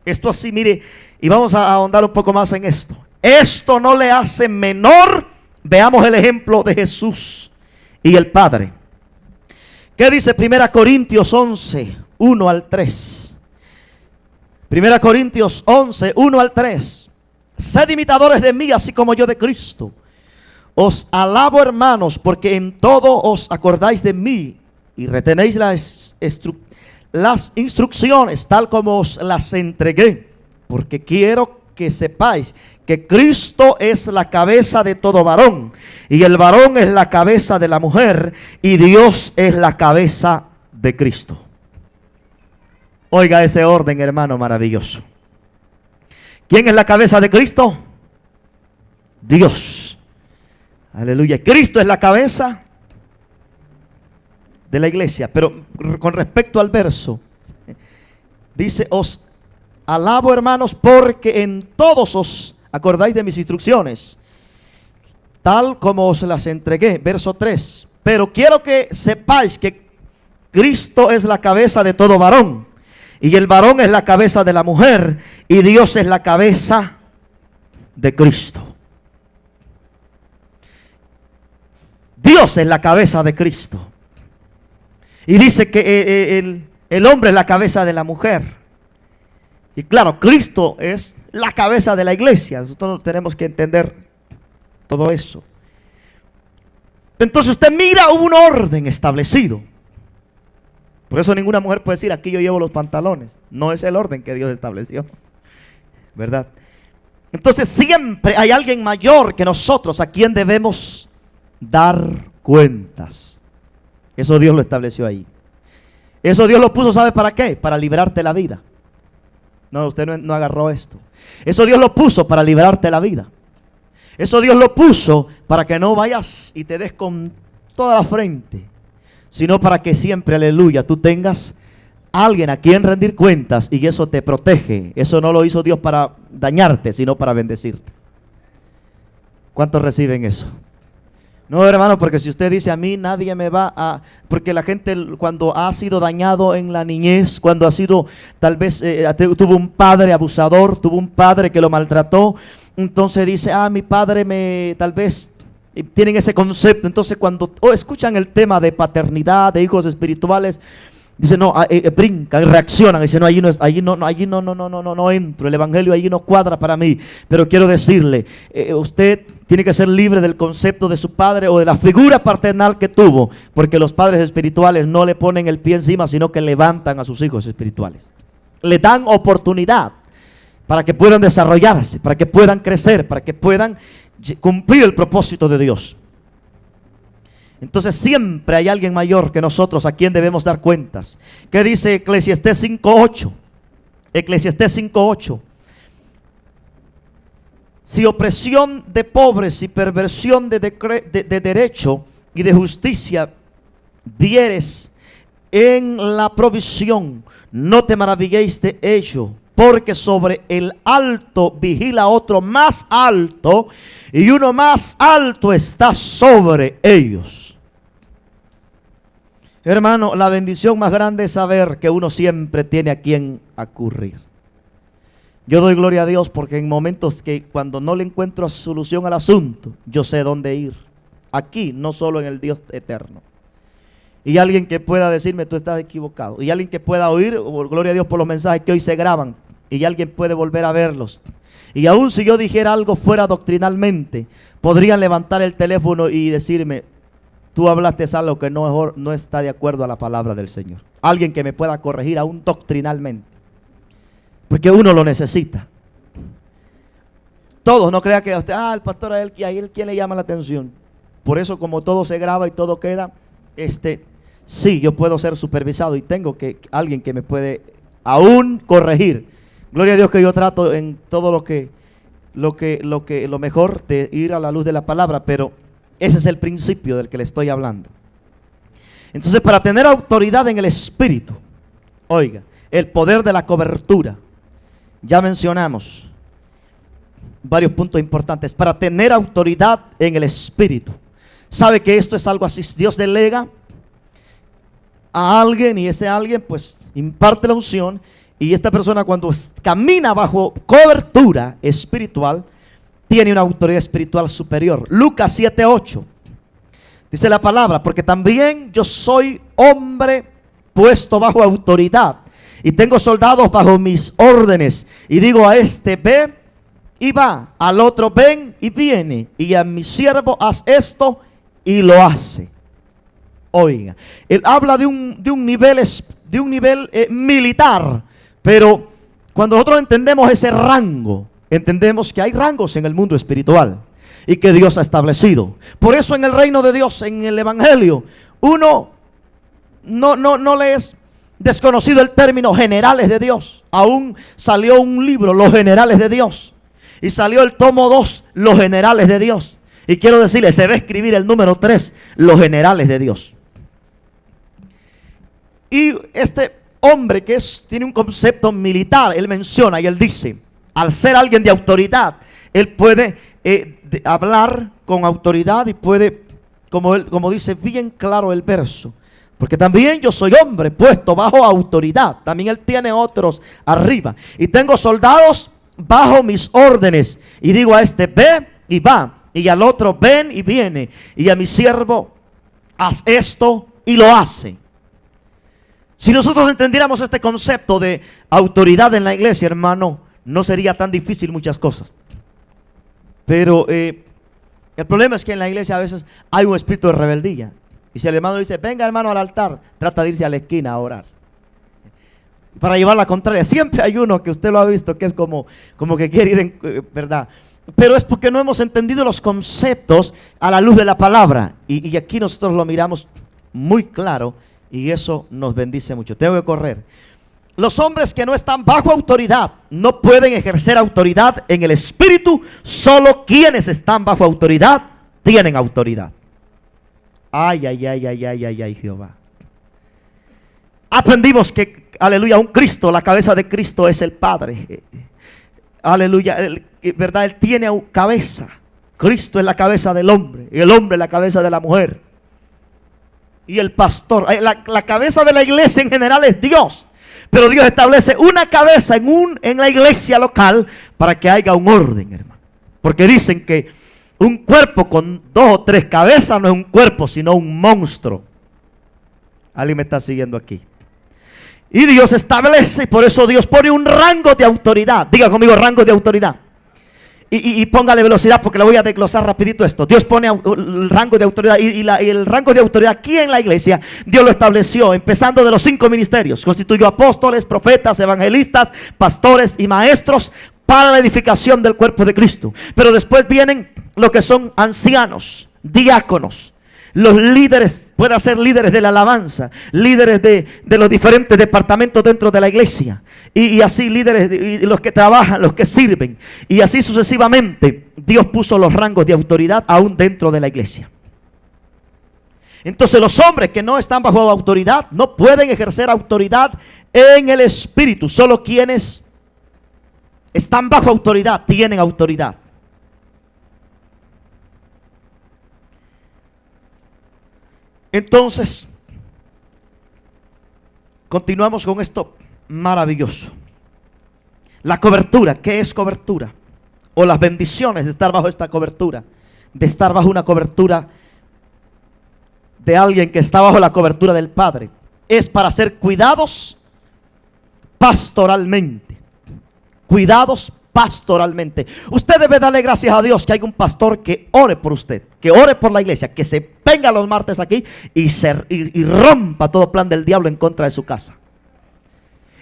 S1: Esto así, mire, y vamos a ahondar un poco más en esto. Esto no le hace menor. Veamos el ejemplo de Jesús y el Padre. ¿Qué dice 1 Corintios 11, 1 al 3? 1 Corintios 11, 1 al 3. Sed imitadores de mí, así como yo de Cristo. Os alabo, hermanos, porque en todo os acordáis de mí y retenéis las instrucciones tal como os las entregué, porque quiero que sepáis que Cristo es la cabeza de todo varón, y el varón es la cabeza de la mujer, y Dios es la cabeza de Cristo. Oiga ese orden, hermano, maravilloso. ¿Quién es la cabeza de Cristo? Dios. Aleluya. Cristo es la cabeza de la iglesia. Pero con respecto al verso, dice, os alabo, hermanos, porque en todos os acordáis de mis instrucciones, tal como os las entregué. Verso 3. Pero quiero que sepáis que Cristo es la cabeza de todo varón, y el varón es la cabeza de la mujer, y Dios es la cabeza de Cristo. Dios es la cabeza de Cristo. Y dice que el hombre es la cabeza de la mujer. Y claro, Cristo es la cabeza de la iglesia. Nosotros tenemos que entender todo eso. Entonces usted mira un orden establecido. Por eso ninguna mujer puede decir, aquí yo llevo los pantalones. No es el orden que Dios estableció, ¿verdad? Entonces siempre hay alguien mayor que nosotros a quien debemos dar cuentas. Eso Dios lo estableció ahí. Eso Dios lo puso, ¿sabe para qué? Para librarte la vida. No, usted no agarró esto. Eso Dios lo puso para librarte la vida. Eso Dios lo puso para que no vayas y te des con toda la frente, sino para que siempre, aleluya, tú tengas alguien a quien rendir cuentas, y eso te protege. Eso no lo hizo Dios para dañarte, sino para bendecirte. ¿Cuántos reciben eso? No, hermano, porque si usted dice, a mí nadie me va a... Porque la gente cuando ha sido dañado en la niñez, cuando ha sido, tal vez tuvo un padre abusador, tuvo un padre que lo maltrató, entonces dice, mi padre tal vez... Tienen ese concepto. Entonces cuando escuchan el tema de paternidad, de hijos espirituales, dicen, no, brincan, reaccionan, dicen, no, allí no entro, el evangelio allí no cuadra para mí. Pero quiero decirle, usted tiene que ser libre del concepto de su padre o de la figura paternal que tuvo, porque los padres espirituales no le ponen el pie encima, sino que levantan a sus hijos espirituales. Le dan oportunidad para que puedan desarrollarse, para que puedan crecer, para que puedan cumplir el propósito de Dios. Entonces siempre hay alguien mayor que nosotros a quien debemos dar cuentas. ¿Qué dice Eclesiastés 5:8? Eclesiastés 5:8. Si opresión de pobres y perversión de derecho y de justicia vieres en la provisión, no te maravilléis de ello, porque sobre el alto vigila otro más alto, y uno más alto está sobre ellos. Hermano, la bendición más grande es saber que uno siempre tiene a quien acudir. Yo doy gloria a Dios porque en momentos que cuando no le encuentro solución al asunto, yo sé dónde ir. Aquí, no solo en el Dios eterno. Y alguien que pueda decirme, tú estás equivocado. Y alguien que pueda oír, gloria a Dios por los mensajes que hoy se graban. Y alguien puede volver a verlos. Y aún si yo dijera algo fuera doctrinalmente, podrían levantar el teléfono y decirme, tú hablaste algo que no está de acuerdo a la palabra del Señor. Alguien que me pueda corregir aún doctrinalmente. Porque uno lo necesita. Todos, no crea que usted, el pastor a él quien le llama la atención. Por eso como todo se graba y todo queda, sí, yo puedo ser supervisado y tengo alguien que me puede aún corregir. Gloria a Dios que yo trato en todo lo mejor de ir a la luz de la palabra, pero ese es el principio del que le estoy hablando. Entonces, para tener autoridad en el Espíritu, oiga, el poder de la cobertura, ya mencionamos varios puntos importantes. Para tener autoridad en el Espíritu, sabe que esto es algo así, Dios delega a alguien y ese alguien pues imparte la unción, y esta persona cuando camina bajo cobertura espiritual tiene una autoridad espiritual superior. Lucas 7:8 dice la palabra, porque también yo soy hombre puesto bajo autoridad y tengo soldados bajo mis órdenes, y digo a este ve y va, al otro ven y viene, y a mi siervo haz esto y lo hace. Oiga, él habla de un nivel militar, pero cuando nosotros entendemos ese rango, entendemos que hay rangos en el mundo espiritual y que Dios ha establecido. Por eso en el reino de Dios, en el evangelio, uno no le es desconocido el término generales de Dios. Aún salió un libro, Los Generales de Dios, y salió el tomo 2, Los Generales de Dios. Y quiero decirle, se va a escribir el número 3, Los Generales de Dios. Y este hombre que tiene un concepto militar, él menciona y él dice, al ser alguien de autoridad, él puede hablar con autoridad y puede, como dice bien claro el verso, porque también yo soy hombre puesto bajo autoridad. También él tiene otros arriba. Y tengo soldados bajo mis órdenes. Y digo a este ve y va, y al otro ven y viene, y a mi siervo haz esto y lo hace. Si nosotros entendiéramos este concepto de autoridad en la iglesia, hermano, no sería tan difícil muchas cosas. Pero el problema es que en la iglesia a veces hay un espíritu de rebeldía. Y si el hermano dice, venga hermano al altar, trata de irse a la esquina a orar. Para llevar la contraria. Siempre hay uno que usted lo ha visto que es como que quiere ir en verdad. Pero es porque no hemos entendido los conceptos a la luz de la palabra. Y aquí nosotros lo miramos muy claro y eso nos bendice mucho. Tengo que correr. Los hombres que no están bajo autoridad no pueden ejercer autoridad en el espíritu. Solo quienes están bajo autoridad tienen autoridad. Ay, Jehová. Aprendimos que, aleluya, un Cristo, la cabeza de Cristo es el Padre. Aleluya, ¿verdad? Él tiene cabeza. Cristo es la cabeza del hombre y el hombre es la cabeza de la mujer. Y el pastor, la cabeza de la iglesia en general es Dios. Pero Dios establece una cabeza en la iglesia local para que haya un orden, hermano. Porque dicen que un cuerpo con 2 o 3 cabezas no es un cuerpo, sino un monstruo. ¿Alguien me está siguiendo aquí? Y Dios establece, y por eso Dios pone un rango de autoridad. Diga conmigo, rango de autoridad. Y póngale velocidad porque le voy a desglosar rapidito esto. Dios pone el rango de autoridad y el rango de autoridad aquí en la iglesia, Dios lo estableció empezando de los 5 ministerios. Constituyó apóstoles, profetas, evangelistas, pastores y maestros para la edificación del cuerpo de Cristo. Pero después vienen lo que son ancianos, diáconos, los líderes, pueden ser líderes de la alabanza, líderes de los diferentes departamentos dentro de la iglesia. Y así líderes, y los que trabajan, los que sirven. Y así sucesivamente, Dios puso los rangos de autoridad aún dentro de la iglesia. Entonces los hombres que no están bajo autoridad no pueden ejercer autoridad en el espíritu. Solo quienes están bajo autoridad tienen autoridad. Entonces, continuamos con esto maravilloso. La cobertura, ¿qué es cobertura? O las bendiciones de estar bajo esta cobertura, de estar bajo una cobertura de alguien que está bajo la cobertura del Padre. Es para ser cuidados pastoralmente. Cuidados pastoralmente. Usted debe darle gracias a Dios que hay un pastor que ore por usted, que ore por la iglesia, que se venga los martes aquí y rompa todo plan del diablo en contra de su casa.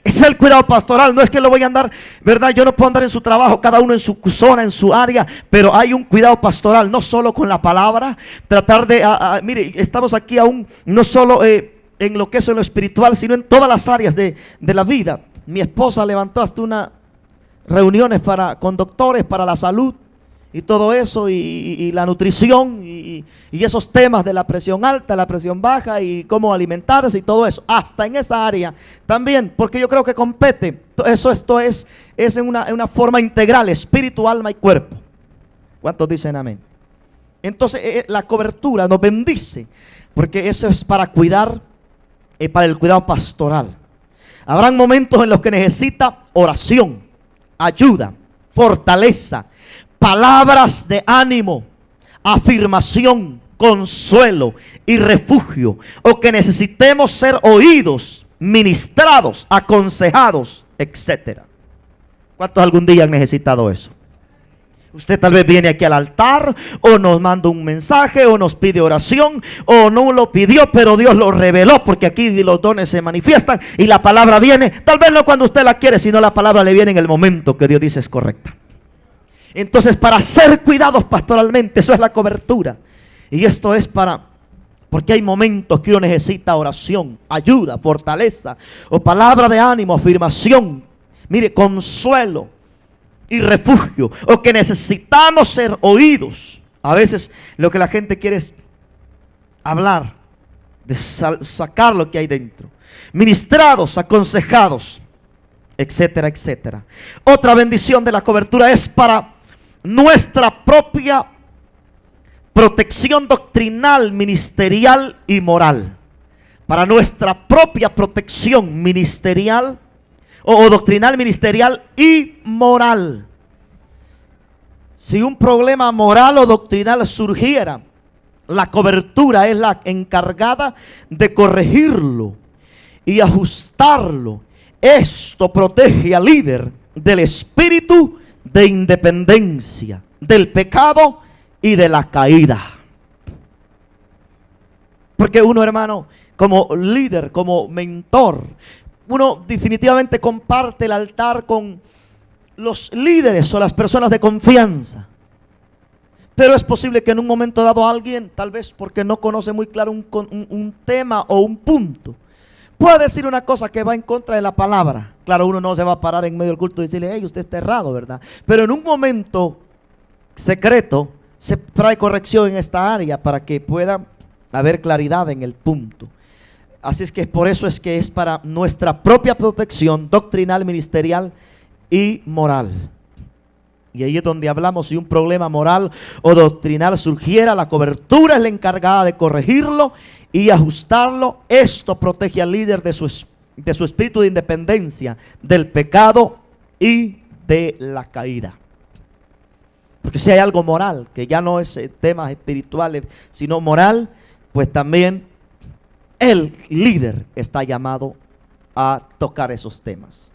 S1: Ese es el cuidado pastoral. No es que lo voy a andar, ¿verdad? Yo no puedo andar en su trabajo, cada uno en su zona, en su área, pero hay un cuidado pastoral, no solo con la palabra, tratar de, mire, estamos aquí aún, no solo en lo que es en lo espiritual, sino en todas las áreas de la vida. Mi esposa levantó hasta unas reuniones con doctores para la salud y todo eso, y la nutrición y esos temas de la presión alta, la presión baja y cómo alimentarse y todo eso, hasta en esa área también, porque yo creo que compete esto es en una forma integral, espíritu, alma y cuerpo. ¿Cuántos dicen amén? Entonces la cobertura nos bendice, porque eso es para cuidar, para el cuidado pastoral. Habrán momentos en los que necesita oración, ayuda, fortaleza, palabras de ánimo, afirmación, consuelo y refugio, o que necesitemos ser oídos, ministrados, aconsejados, etc. ¿Cuántos algún día han necesitado eso? Usted tal vez viene aquí al altar, o nos manda un mensaje, o nos pide oración, o no lo pidió, pero Dios lo reveló, porque aquí los dones se manifiestan y la palabra viene, tal vez no cuando usted la quiere, sino la palabra le viene en el momento que Dios dice es correcta. Entonces, para ser cuidados pastoralmente, eso es la cobertura. Y esto es porque hay momentos que uno necesita oración, ayuda, fortaleza, o palabra de ánimo, afirmación, mire, consuelo y refugio, o que necesitamos ser oídos. A veces lo que la gente quiere es hablar, de sacar lo que hay dentro, ministrados, aconsejados, etcétera, etcétera. Otra bendición de la cobertura es para nuestra propia protección doctrinal, ministerial y moral. Para nuestra propia protección ministerial o doctrinal, ministerial y moral. Si un problema moral o doctrinal surgiera, la cobertura es la encargada de corregirlo y ajustarlo. Esto protege al líder del espíritu de independencia, del pecado y de la caída. Porque uno, hermano, como líder, como mentor, uno definitivamente comparte el altar con los líderes o las personas de confianza. Pero es posible que en un momento dado alguien, tal vez porque no conoce muy claro un tema o un punto, puede decir una cosa que va en contra de la palabra. Claro, uno no se va a parar en medio del culto y decirle, hey, usted está errado, ¿verdad? Pero en un momento secreto se trae corrección en esta área para que pueda haber claridad en el punto. Así es que por eso es que es para nuestra propia protección doctrinal, ministerial y moral. Y ahí es donde hablamos, si un problema moral o doctrinal surgiera, la cobertura es la encargada de corregirlo y ajustarlo. Esto protege al líder de su espíritu de independencia, del pecado y de la caída. Porque si hay algo moral, que ya no es temas espirituales, sino moral, pues también el líder está llamado a tocar esos temas,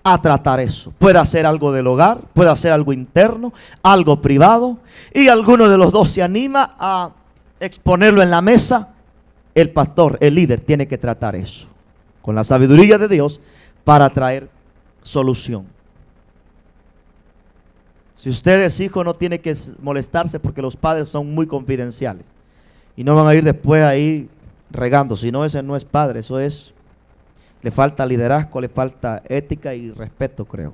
S1: a tratar eso. Puede hacer algo del hogar, puede hacer algo interno, algo privado, y alguno de los dos se anima a exponerlo en la mesa. El pastor, el líder, tiene que tratar eso con la sabiduría de Dios para traer solución. Si usted es hijo, no tiene que molestarse, porque los padres son muy confidenciales y no van a ir después ahí regando. Si no, ese no es padre, eso es, le falta liderazgo, le falta ética y respeto, creo.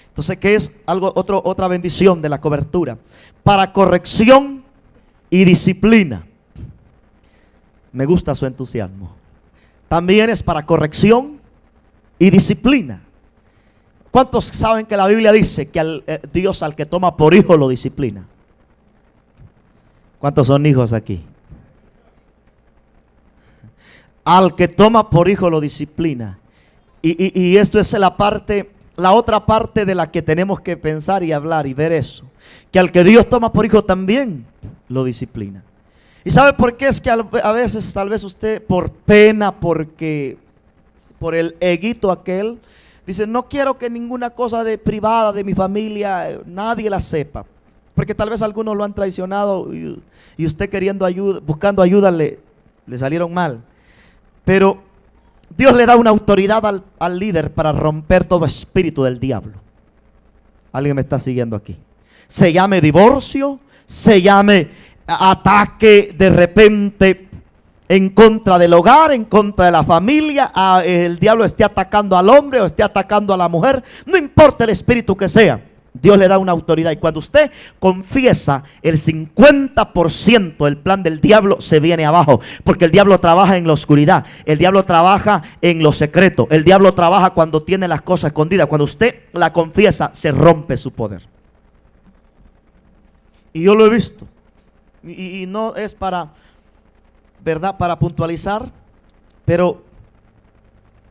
S1: Entonces, ¿qué es otra bendición de la cobertura? Para corrección y disciplina. Me gusta su entusiasmo. También es para corrección y disciplina. ¿Cuántos saben que la Biblia dice que Dios al que toma por hijo lo disciplina? ¿Cuántos son hijos aquí? Al que toma por hijo lo disciplina. Y esto es la otra parte de la que tenemos que pensar y hablar y ver eso. Que al que Dios toma por hijo también lo disciplina. ¿Y sabe por qué? Es que a veces, tal vez usted por pena, por el eguito aquel, dice, no quiero que ninguna cosa privada de mi familia, nadie la sepa. Porque tal vez algunos lo han traicionado y usted queriendo ayuda, buscando ayuda, le salieron mal. Pero Dios le da una autoridad al líder para romper todo espíritu del diablo. ¿Alguien me está siguiendo aquí? Se llame divorcio, se llame ataque de repente en contra del hogar, en contra de la familia, el diablo esté atacando al hombre o esté atacando a la mujer, no importa el espíritu que sea, Dios le da una autoridad. Y cuando usted confiesa, el 50% del plan del diablo se viene abajo, porque el diablo trabaja en la oscuridad, el diablo trabaja en lo secreto, el diablo trabaja cuando tiene las cosas escondidas. Cuando usted la confiesa, se rompe su poder. Y yo lo he visto. Y no es para, ¿verdad?, para puntualizar, pero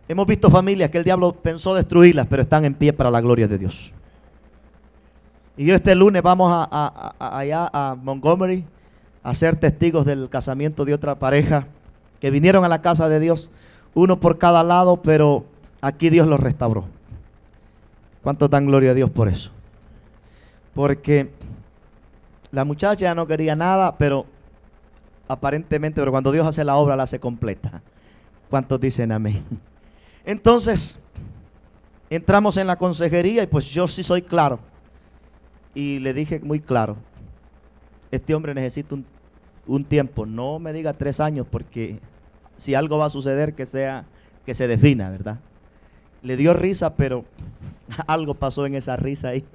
S1: hemos visto familias que el diablo pensó destruirlas, pero están en pie para la gloria de Dios. Y yo este lunes vamos allá a Montgomery a ser testigos del casamiento de otra pareja que vinieron a la casa de Dios, uno por cada lado, pero aquí Dios los restauró. ¿Cuánto dan gloria a Dios por eso? Porque la muchacha ya no quería nada, pero aparentemente, pero cuando Dios hace la obra, la hace completa. ¿Cuántos dicen amén? Entonces, entramos en la consejería y pues yo sí soy claro. Y le dije muy claro, este hombre necesita un tiempo, no me diga 3 años, porque si algo va a suceder, que se defina, ¿verdad? Le dio risa, pero algo pasó en esa risa ahí.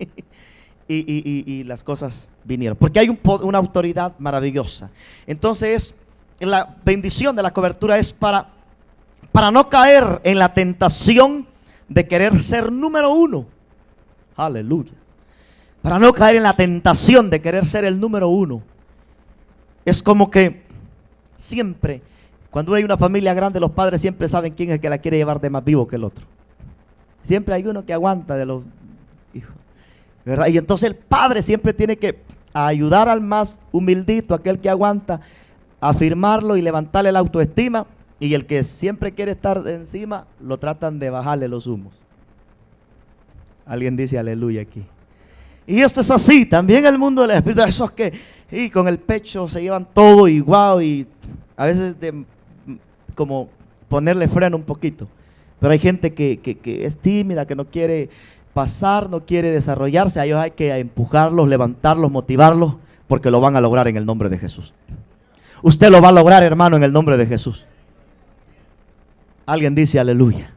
S1: Y las cosas vinieron, porque hay una autoridad maravillosa. Entonces la bendición de la cobertura es para no caer en la tentación de querer ser número uno. Aleluya. Para no caer en la tentación de querer ser el número uno. Es como que siempre, cuando hay una familia grande, los padres siempre saben quién es el que la quiere llevar de más vivo que el otro. Siempre hay uno que aguanta de los hijos, ¿verdad? Y entonces el padre siempre tiene que ayudar al más humildito, aquel que aguanta, afirmarlo y levantarle la autoestima. Y el que siempre quiere estar encima, lo tratan de bajarle los humos. Alguien dice aleluya aquí. Y esto es así, también el mundo del espíritu, esos que con el pecho se llevan todo y guau, y a veces como ponerle freno un poquito. Pero hay gente que es tímida, que no quiere pasar, no quiere desarrollarse. A ellos hay que empujarlos, levantarlos, motivarlos, porque lo van a lograr en el nombre de Jesús. Usted lo va a lograr, hermano, en el nombre de Jesús. Alguien dice aleluya.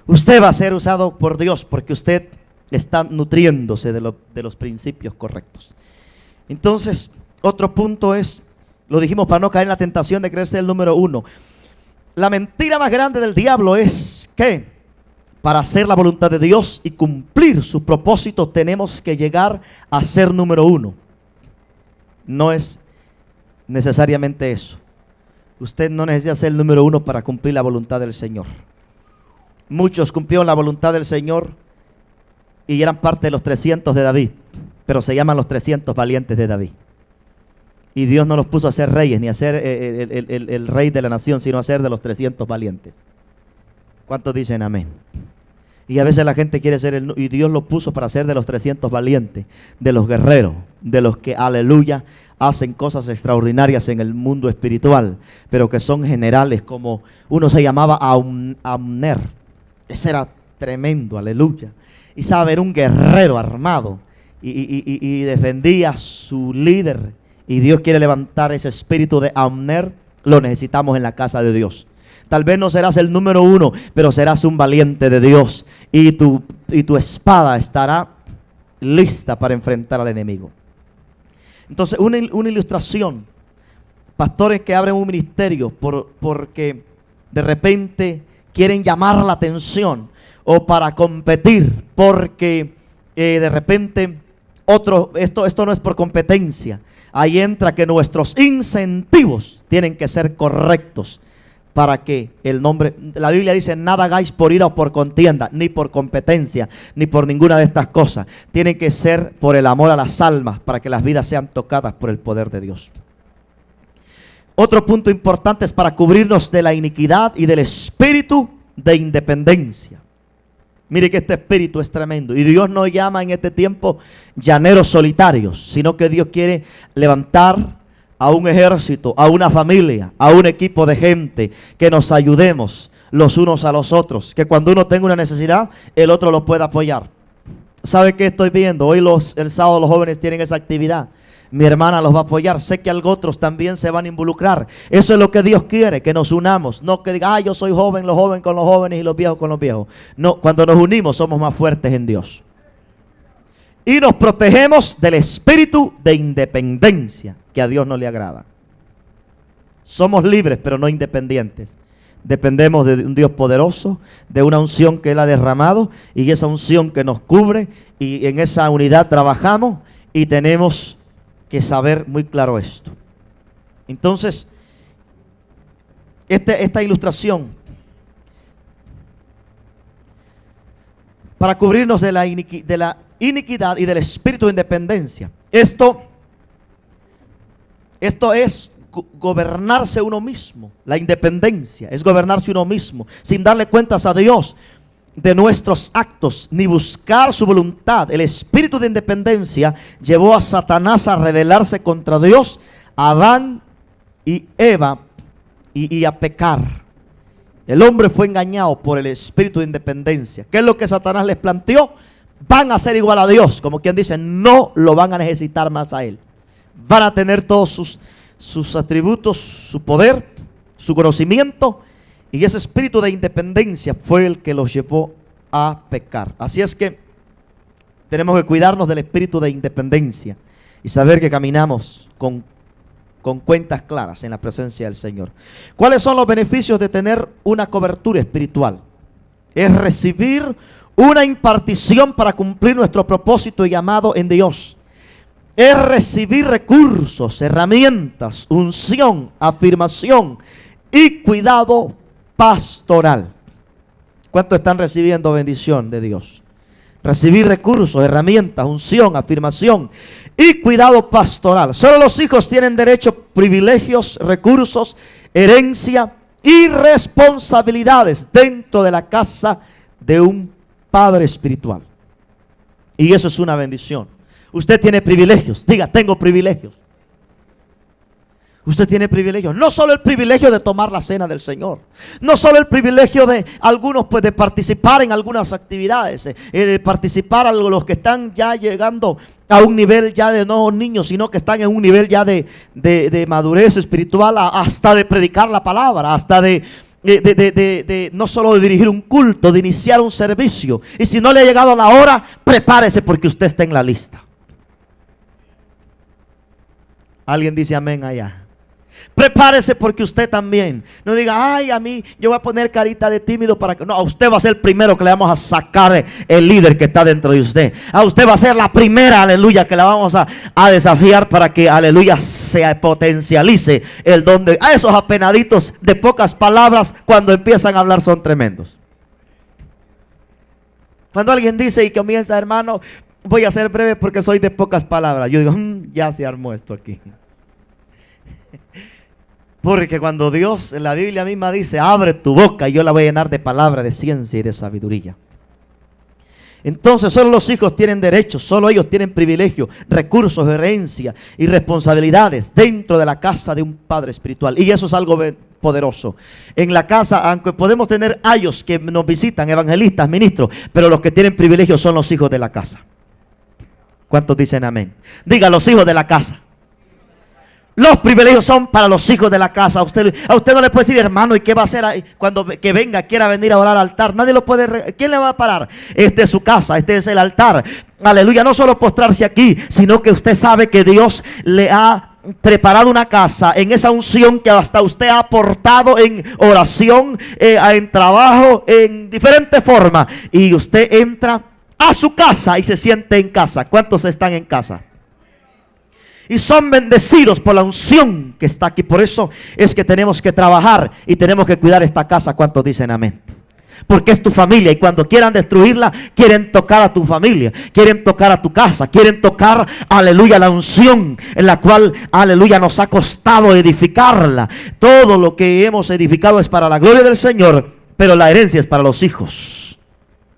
S1: Usted va a ser usado por Dios porque usted está nutriéndose de los principios correctos. Entonces, otro punto es, lo dijimos, para no caer en la tentación de querer ser el número uno. La mentira más grande del diablo es que para hacer la voluntad de Dios y cumplir sus propósitos tenemos que llegar a ser número uno. No es necesariamente eso. Usted no necesita ser el número uno para cumplir la voluntad del Señor. Muchos cumplieron la voluntad del Señor y eran parte de los 300 de David, pero se llaman los 300 valientes de David. Y Dios no los puso a ser reyes, ni a ser el rey de la nación, sino a ser de los 300 valientes. ¿Cuántos dicen amén? Y a veces la gente quiere ser y Dios lo puso para ser de los 300 valientes, de los guerreros, de los que, aleluya, hacen cosas extraordinarias en el mundo espiritual, pero que son generales, como uno se llamaba Abner. Ese era tremendo, aleluya. Y sabe, era un guerrero armado y defendía a su líder. Y Dios quiere levantar ese espíritu de Abner. Lo necesitamos en la casa de Dios. Tal vez no serás el número uno, pero serás un valiente de Dios. Y tu espada estará lista para enfrentar al enemigo. Entonces, una ilustración pastores que abren un ministerio porque de repente quieren llamar la atención o para competir, porque de repente esto no es por competencia. Ahí entra que nuestros incentivos tienen que ser correctos para que el nombre, la Biblia dice, nada hagáis por ira o por contienda, ni por competencia, ni por ninguna de estas cosas. Tienen que ser por el amor a las almas, para que las vidas sean tocadas por el poder de Dios. Otro punto importante es para cubrirnos de la iniquidad y del espíritu de independencia. Mire que este espíritu es tremendo. Y Dios no llama en este tiempo llaneros solitarios, sino que Dios quiere levantar a un ejército, a una familia, a un equipo de gente, que nos ayudemos los unos a los otros, que cuando uno tenga una necesidad, el otro lo pueda apoyar. ¿Sabe qué estoy viendo? Hoy el sábado los jóvenes tienen esa actividad. Mi hermana los va a apoyar. Sé que algo otros también se van a involucrar. Eso es lo que Dios quiere, que nos unamos. No que diga, yo soy joven, los jóvenes con los jóvenes y los viejos con los viejos. No, cuando nos unimos somos más fuertes en Dios. Y nos protegemos del espíritu de independencia, que a Dios no le agrada. Somos libres, pero no independientes. Dependemos de un Dios poderoso, de una unción que Él ha derramado, y esa unción que nos cubre, y en esa unidad trabajamos, y tenemos que saber muy claro esto. Entonces, esta ilustración, para cubrirnos de la iniquidad y del espíritu de independencia. Esto es gobernarse uno mismo. La independencia es gobernarse uno mismo, sin darle cuentas a Dios de nuestros actos, ni buscar su voluntad. El espíritu de independencia llevó a Satanás a rebelarse contra Dios, a Adán y Eva, y a pecar. El hombre fue engañado por el espíritu de independencia. ¿Qué es lo que Satanás les planteó? Van a ser igual a Dios, como quien dice, no lo van a necesitar más a Él. Van a tener todos sus atributos, su poder, su conocimiento, y ese espíritu de independencia fue el que los llevó a pecar. Así es que tenemos que cuidarnos del espíritu de independencia y saber que caminamos con cuentas claras en la presencia del Señor. ¿Cuáles son los beneficios de tener una cobertura espiritual? Es recibir una impartición para cumplir nuestro propósito y llamado en Dios. Es recibir recursos, herramientas, unción, afirmación y cuidado pastoral. ¿Cuántos están recibiendo bendición de Dios? Recibir recursos, herramientas, unción, afirmación y cuidado pastoral. Solo los hijos tienen derecho, privilegios, recursos, herencia y responsabilidades dentro de la casa de un padre espiritual. Y eso es una bendición. Usted tiene privilegios. Diga, tengo privilegios. Usted tiene privilegios. No solo el privilegio de tomar la cena del Señor. No solo el privilegio de algunos, pues, de participar en algunas actividades. De participar a los que están ya llegando a un nivel ya de no niños, sino que están en un nivel ya de madurez espiritual, hasta de predicar la palabra, hasta de no solo de dirigir un culto, de iniciar un servicio. Y si no le ha llegado la hora, prepárese porque usted está en la lista. Alguien dice amén allá. Prepárese porque usted también. No diga, ay, a mí yo voy a poner carita de tímido para que... No, a usted va a ser el primero que le vamos a sacar el líder que está dentro de usted. A usted va a ser la primera, aleluya, que la vamos a desafiar para que, aleluya, se potencialice el don de... A esos apenaditos de pocas palabras, cuando empiezan a hablar son tremendos. Cuando alguien dice y comienza, hermano, voy a ser breve porque soy de pocas palabras, yo digo, ya se armó esto aquí. Porque cuando Dios en la Biblia misma dice, abre tu boca y yo la voy a llenar de palabra, de ciencia y de sabiduría. Entonces solo los hijos tienen derechos, solo ellos tienen privilegios, recursos, herencia y responsabilidades dentro de la casa de un padre espiritual. Y eso es algo poderoso. En la casa, aunque podemos tener ayos que nos visitan, evangelistas, ministros, pero los que tienen privilegios son los hijos de la casa. ¿Cuántos dicen amén? Diga, los hijos de la casa. Los privilegios son para los hijos de la casa. A usted no le puede decir, hermano, ¿y qué va a hacer cuando que venga, quiera venir a orar al altar? Nadie lo puede. ¿Quién le va a parar? Este es su casa, este es el altar. Aleluya, no solo postrarse aquí, sino que usted sabe que Dios le ha preparado una casa en esa unción que hasta usted ha aportado en oración, en trabajo, en diferentes formas, y usted entra a su casa y se siente en casa. ¿Cuántos están en casa? Y son bendecidos por la unción que está aquí. Por eso es que tenemos que trabajar y tenemos que cuidar esta casa. ¿Cuántos dicen amén? Porque es tu familia, y cuando quieran destruirla, quieren tocar a tu familia, quieren tocar a tu casa, quieren tocar, aleluya, la unción en la cual, aleluya, nos ha costado edificarla. Todo lo que hemos edificado es para la gloria del Señor, pero la herencia es para los hijos,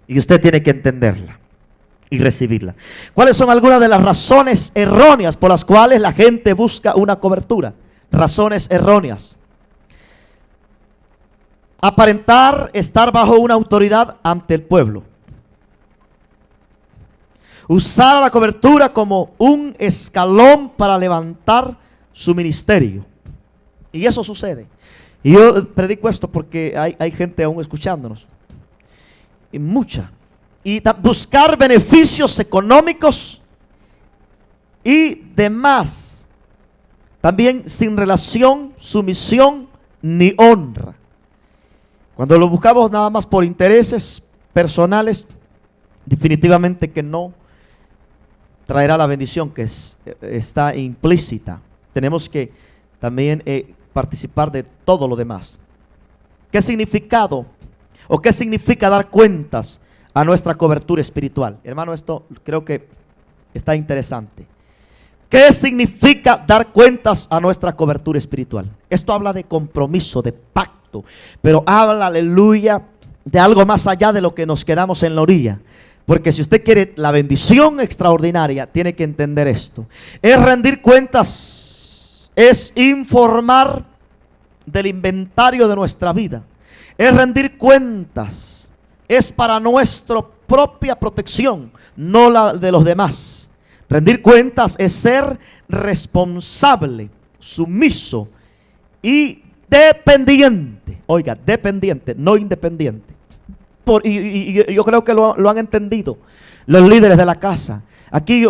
S1: y usted tiene que entenderla y recibirla. ¿Cuáles son algunas de las razones erróneas por las cuales la gente busca una cobertura? Razones erróneas. Aparentar estar bajo una autoridad ante el pueblo. Usar a la cobertura como un escalón para levantar su ministerio. Y eso sucede. Y yo predico esto porque hay gente aún escuchándonos. Y mucha. Y buscar beneficios económicos y demás. También sin relación, sumisión ni honra. Cuando lo buscamos nada más por intereses personales, definitivamente que no traerá la bendición que está implícita. Tenemos que también participar de todo lo demás. ¿Qué significado o qué significa dar cuentas a nuestra cobertura espiritual? Hermano, esto creo que está interesante. ¿Qué significa dar cuentas a nuestra cobertura espiritual? Esto habla de compromiso, de pacto. Pero habla, aleluya, de algo más allá de lo que nos quedamos en la orilla. Porque si usted quiere la bendición extraordinaria, tiene que entender esto. Es rendir cuentas, es informar del inventario de nuestra vida. Es rendir cuentas, es para nuestra propia protección, no la de los demás. Rendir cuentas es ser responsable, sumiso y dependiente. Oiga, dependiente, no independiente. Y yo creo que lo han entendido los líderes de la casa. Aquí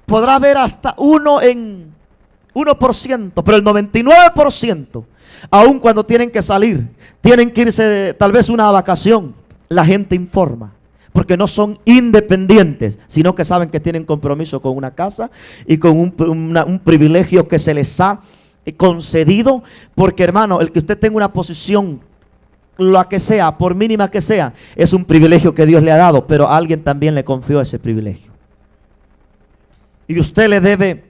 S1: podrá haber hasta 1%, pero el 99%, aun cuando tienen que salir, tienen que irse tal vez una vacación, la gente informa. Porque no son independientes, sino que saben que tienen compromiso con una casa y con un privilegio que se les ha concedido. Porque, hermano, el que usted tenga una posición, la que sea, por mínima que sea, es un privilegio que Dios le ha dado, pero alguien también le confió ese privilegio. Y usted le debe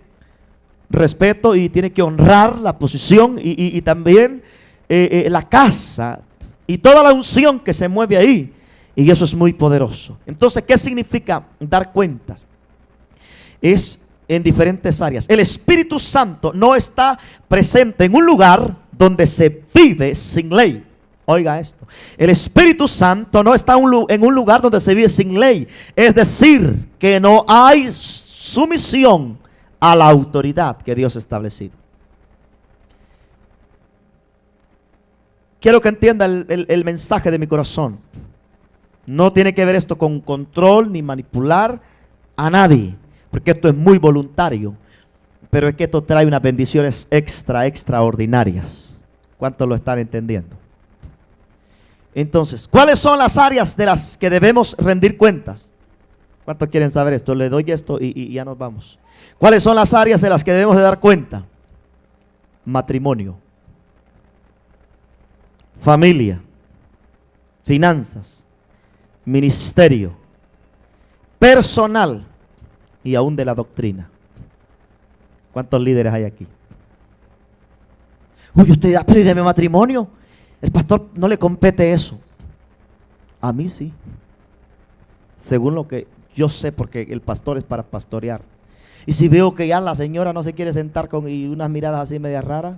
S1: respeto y tiene que honrar la posición y también la casa y toda la unción que se mueve ahí. Y eso es muy poderoso. Entonces, ¿qué significa dar cuentas? Es en diferentes áreas. El Espíritu Santo no está presente en un lugar donde se vive sin ley. Oiga esto. El Espíritu Santo no está en un lugar donde se vive sin ley. Es decir, que no hay sumisión a la autoridad que Dios ha establecido. Quiero que entienda el mensaje de mi corazón. No tiene que ver esto con control ni manipular a nadie, porque esto es muy voluntario. Pero es que esto trae unas bendiciones extraordinarias. ¿Cuántos lo están entendiendo? Entonces, ¿cuáles son las áreas de las que debemos rendir cuentas? ¿Cuántos quieren saber esto? Le doy esto y ya nos vamos. ¿Cuáles son las áreas de las que debemos de dar cuenta? Matrimonio, familia, finanzas, ministerio, personal y aún de la doctrina. ¿Cuántos líderes hay aquí? Uy, usted ya, pero ¿y de mi matrimonio? El pastor no le compete eso. A mí sí. Según lo que yo sé, porque el pastor es para pastorear. Y si veo que ya la señora no se quiere sentar con y unas miradas así media raras,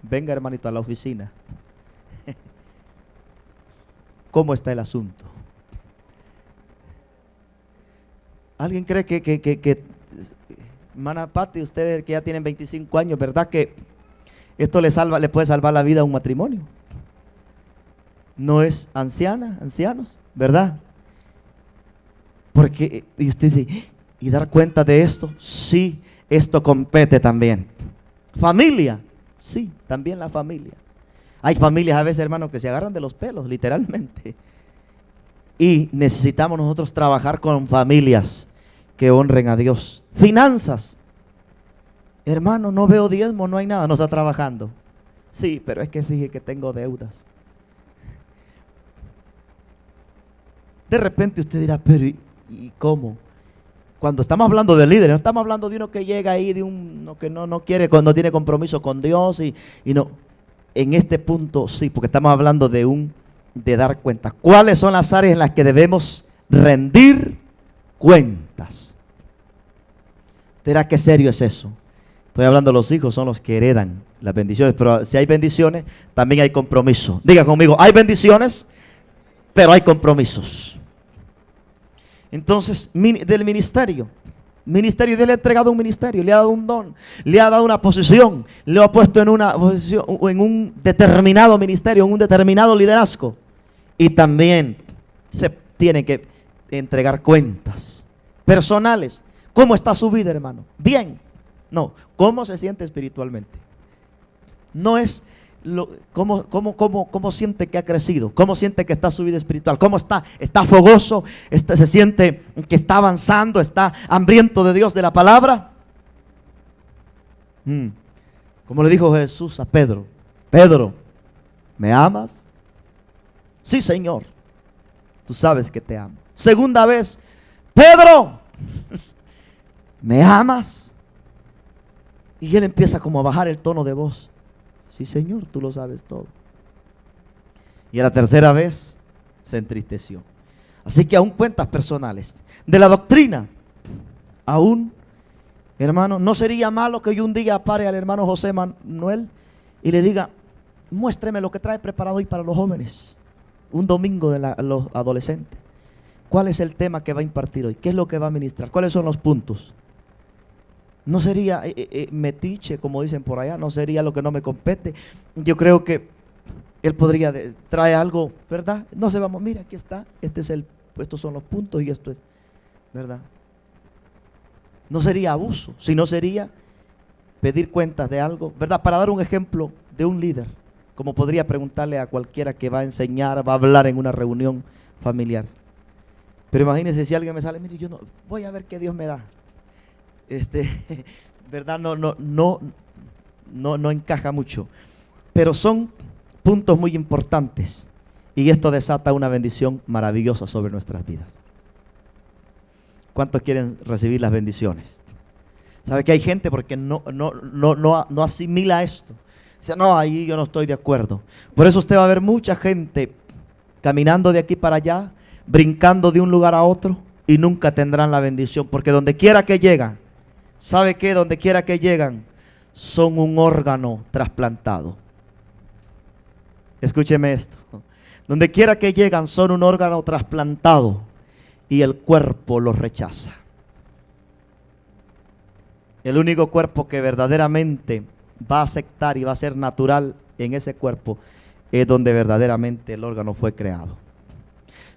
S1: venga, hermanito, a la oficina. ¿Cómo está el asunto? ¿Alguien cree que hermana Pati, ustedes que ya tienen 25 años, ¿verdad que esto le puede salvar la vida a un matrimonio? No es ancianos, ¿verdad? Porque, y usted dice, ¿y dar cuenta de esto? Sí, esto compete también. Familia, sí, también la familia. Hay familias a veces, hermanos, que se agarran de los pelos, literalmente. Y necesitamos nosotros trabajar con familias que honren a Dios. Finanzas. Hermano, no veo diezmo, no hay nada, no está trabajando. Sí, pero es que fíjese que tengo deudas. De repente usted dirá, pero ¿y cómo? Cuando estamos hablando de líderes, no estamos hablando de uno que llega ahí, de uno que no quiere, no tiene compromiso con Dios y no. En este punto sí, porque estamos hablando de dar cuentas. ¿Cuáles son las áreas en las que debemos rendir cuentas? ¿Usted dirá qué serio es eso? Estoy hablando de los hijos, son los que heredan las bendiciones, pero si hay bendiciones, también hay compromiso. Diga conmigo, hay bendiciones, pero hay compromisos. Entonces, del ministerio, Dios le ha entregado un ministerio, le ha dado un don, le ha dado una posición, le ha puesto en una posición, en un determinado ministerio, en un determinado liderazgo. Y también se tienen que entregar cuentas personales. ¿Cómo está su vida, hermano? Bien. No, ¿cómo se siente espiritualmente? No es cómo siente que ha crecido, cómo siente que está su vida espiritual, cómo está fogoso, se siente que está avanzando, está hambriento de Dios, de la palabra. Como le dijo Jesús a Pedro, Pedro, ¿me amas? Sí, Señor, tú sabes que te amo. Segunda vez, Pedro, ¿me amas? Y él empieza como a bajar el tono de voz. Sí, Señor, tú lo sabes todo. Y a la tercera vez se entristeció. Así que aún cuentas personales. De la doctrina, aún, hermano, no sería malo que yo un día pare al hermano José Manuel y le diga, muéstreme lo que trae preparado hoy para los jóvenes. Un domingo de los adolescentes. ¿Cuál es el tema que va a impartir hoy? ¿Qué es lo que va a ministrar? ¿Cuáles son los puntos? No sería metiche, como dicen por allá, no sería lo que no me compete. Yo creo que él podría traer algo, ¿verdad? No se vamos, mira, aquí está, estos son los puntos y esto es, ¿verdad? No sería abuso, sino sería pedir cuentas de algo, ¿verdad? Para dar un ejemplo de un líder, como podría preguntarle a cualquiera que va a enseñar, va a hablar en una reunión familiar. Pero imagínense si alguien me sale, mire, yo no, voy a ver qué Dios me da. ¿Verdad? No encaja mucho. Pero son puntos muy importantes. Y esto desata una bendición maravillosa sobre nuestras vidas. ¿Cuántos quieren recibir las bendiciones? ¿Sabe que hay gente porque no asimila esto? Dice, no, ahí yo no estoy de acuerdo. Por eso usted va a ver mucha gente caminando de aquí para allá, brincando de un lugar a otro y nunca tendrán la bendición. Porque donde quiera que llegan, ¿sabe qué? Donde quiera que llegan, son un órgano trasplantado. Escúcheme esto. Donde quiera que llegan, son un órgano trasplantado y el cuerpo los rechaza. El único cuerpo que verdaderamente va a aceptar y va a ser natural en ese cuerpo es donde verdaderamente el órgano fue creado.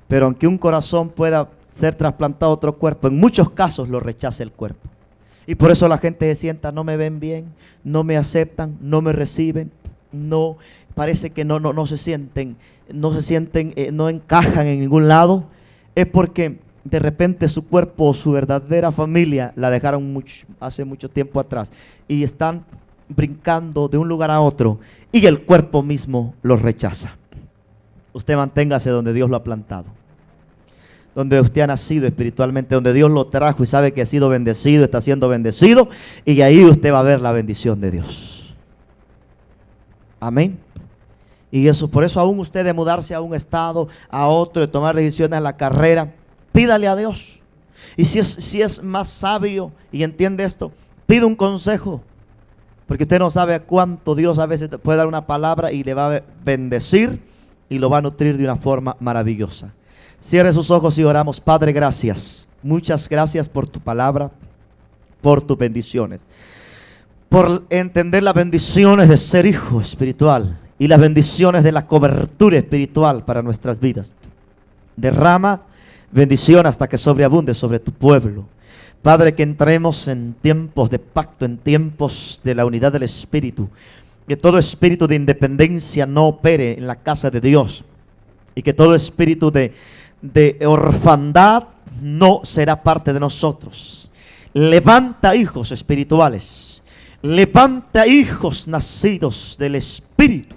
S1: Pero aunque un corazón pueda ser trasplantado a otro cuerpo, en muchos casos lo rechaza el cuerpo. Y por eso la gente se sienta, no me ven bien, no me aceptan, no me reciben, no, parece que no se sienten, no encajan en ningún lado. Es porque de repente su cuerpo, su verdadera familia, la dejaron hace mucho tiempo atrás. Y están brincando de un lugar a otro y el cuerpo mismo los rechaza. Usted manténgase donde Dios lo ha plantado, donde usted ha nacido espiritualmente, donde Dios lo trajo y sabe que ha sido bendecido, está siendo bendecido, y ahí usted va a ver la bendición de Dios. Amén. Y eso, por eso aún usted de mudarse a un estado, a otro, de tomar decisiones en la carrera, pídale a Dios. Y si es más sabio y entiende esto, pide un consejo. Porque usted no sabe a cuánto Dios a veces te puede dar una palabra y le va a bendecir y lo va a nutrir de una forma maravillosa. Cierre sus ojos y oramos. Padre, gracias. Muchas gracias por tu palabra, por tus bendiciones, por entender las bendiciones de ser hijo espiritual y las bendiciones de la cobertura espiritual para nuestras vidas. Derrama bendición hasta que sobreabunde sobre tu pueblo. Padre, que entremos en tiempos de pacto, en tiempos de la unidad del Espíritu. Que todo espíritu de independencia no opere en la casa de Dios. Y que todo espíritu de orfandad no será parte de nosotros. Levanta hijos espirituales. Levanta hijos nacidos del Espíritu,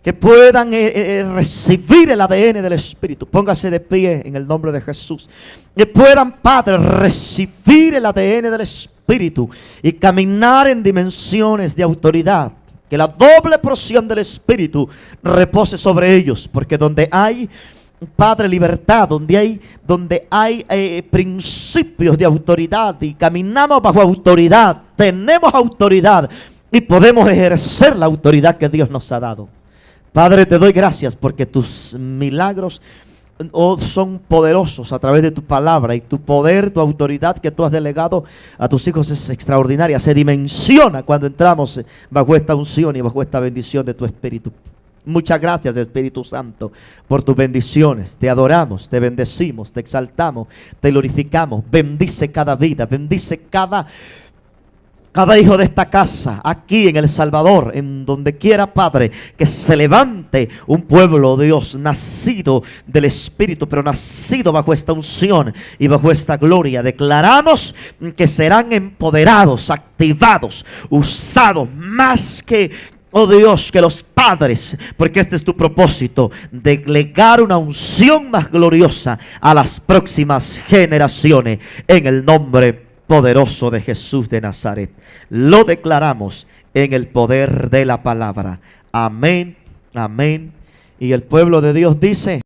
S1: que puedan recibir el ADN del Espíritu. Póngase de pie en el nombre de Jesús. Que puedan, Padre, recibir el ADN del Espíritu y caminar en dimensiones de autoridad. Que la doble porción del Espíritu repose sobre ellos, porque donde hay, Padre, libertad, donde hay principios de autoridad y caminamos bajo autoridad, tenemos autoridad y podemos ejercer la autoridad que Dios nos ha dado. Padre, te doy gracias porque tus milagros son poderosos a través de tu palabra, y tu poder, tu autoridad que tú has delegado a tus hijos es extraordinaria. Se dimensiona cuando entramos bajo esta unción y bajo esta bendición de tu Espíritu. Muchas gracias, Espíritu Santo, por tus bendiciones. Te adoramos, te bendecimos, te exaltamos, te glorificamos. Bendice cada vida, bendice cada hijo de esta casa, aquí en El Salvador, en donde quiera, Padre, que se levante un pueblo, Dios, nacido del Espíritu, pero nacido bajo esta unción y bajo esta gloria. Declaramos que serán empoderados, activados, usados más que, oh Dios, que los padres, porque este es tu propósito, de legar una unción más gloriosa a las próximas generaciones, en el nombre poderoso de Jesús de Nazaret. Lo declaramos en el poder de la palabra. Amén, amén. Y el pueblo de Dios dice: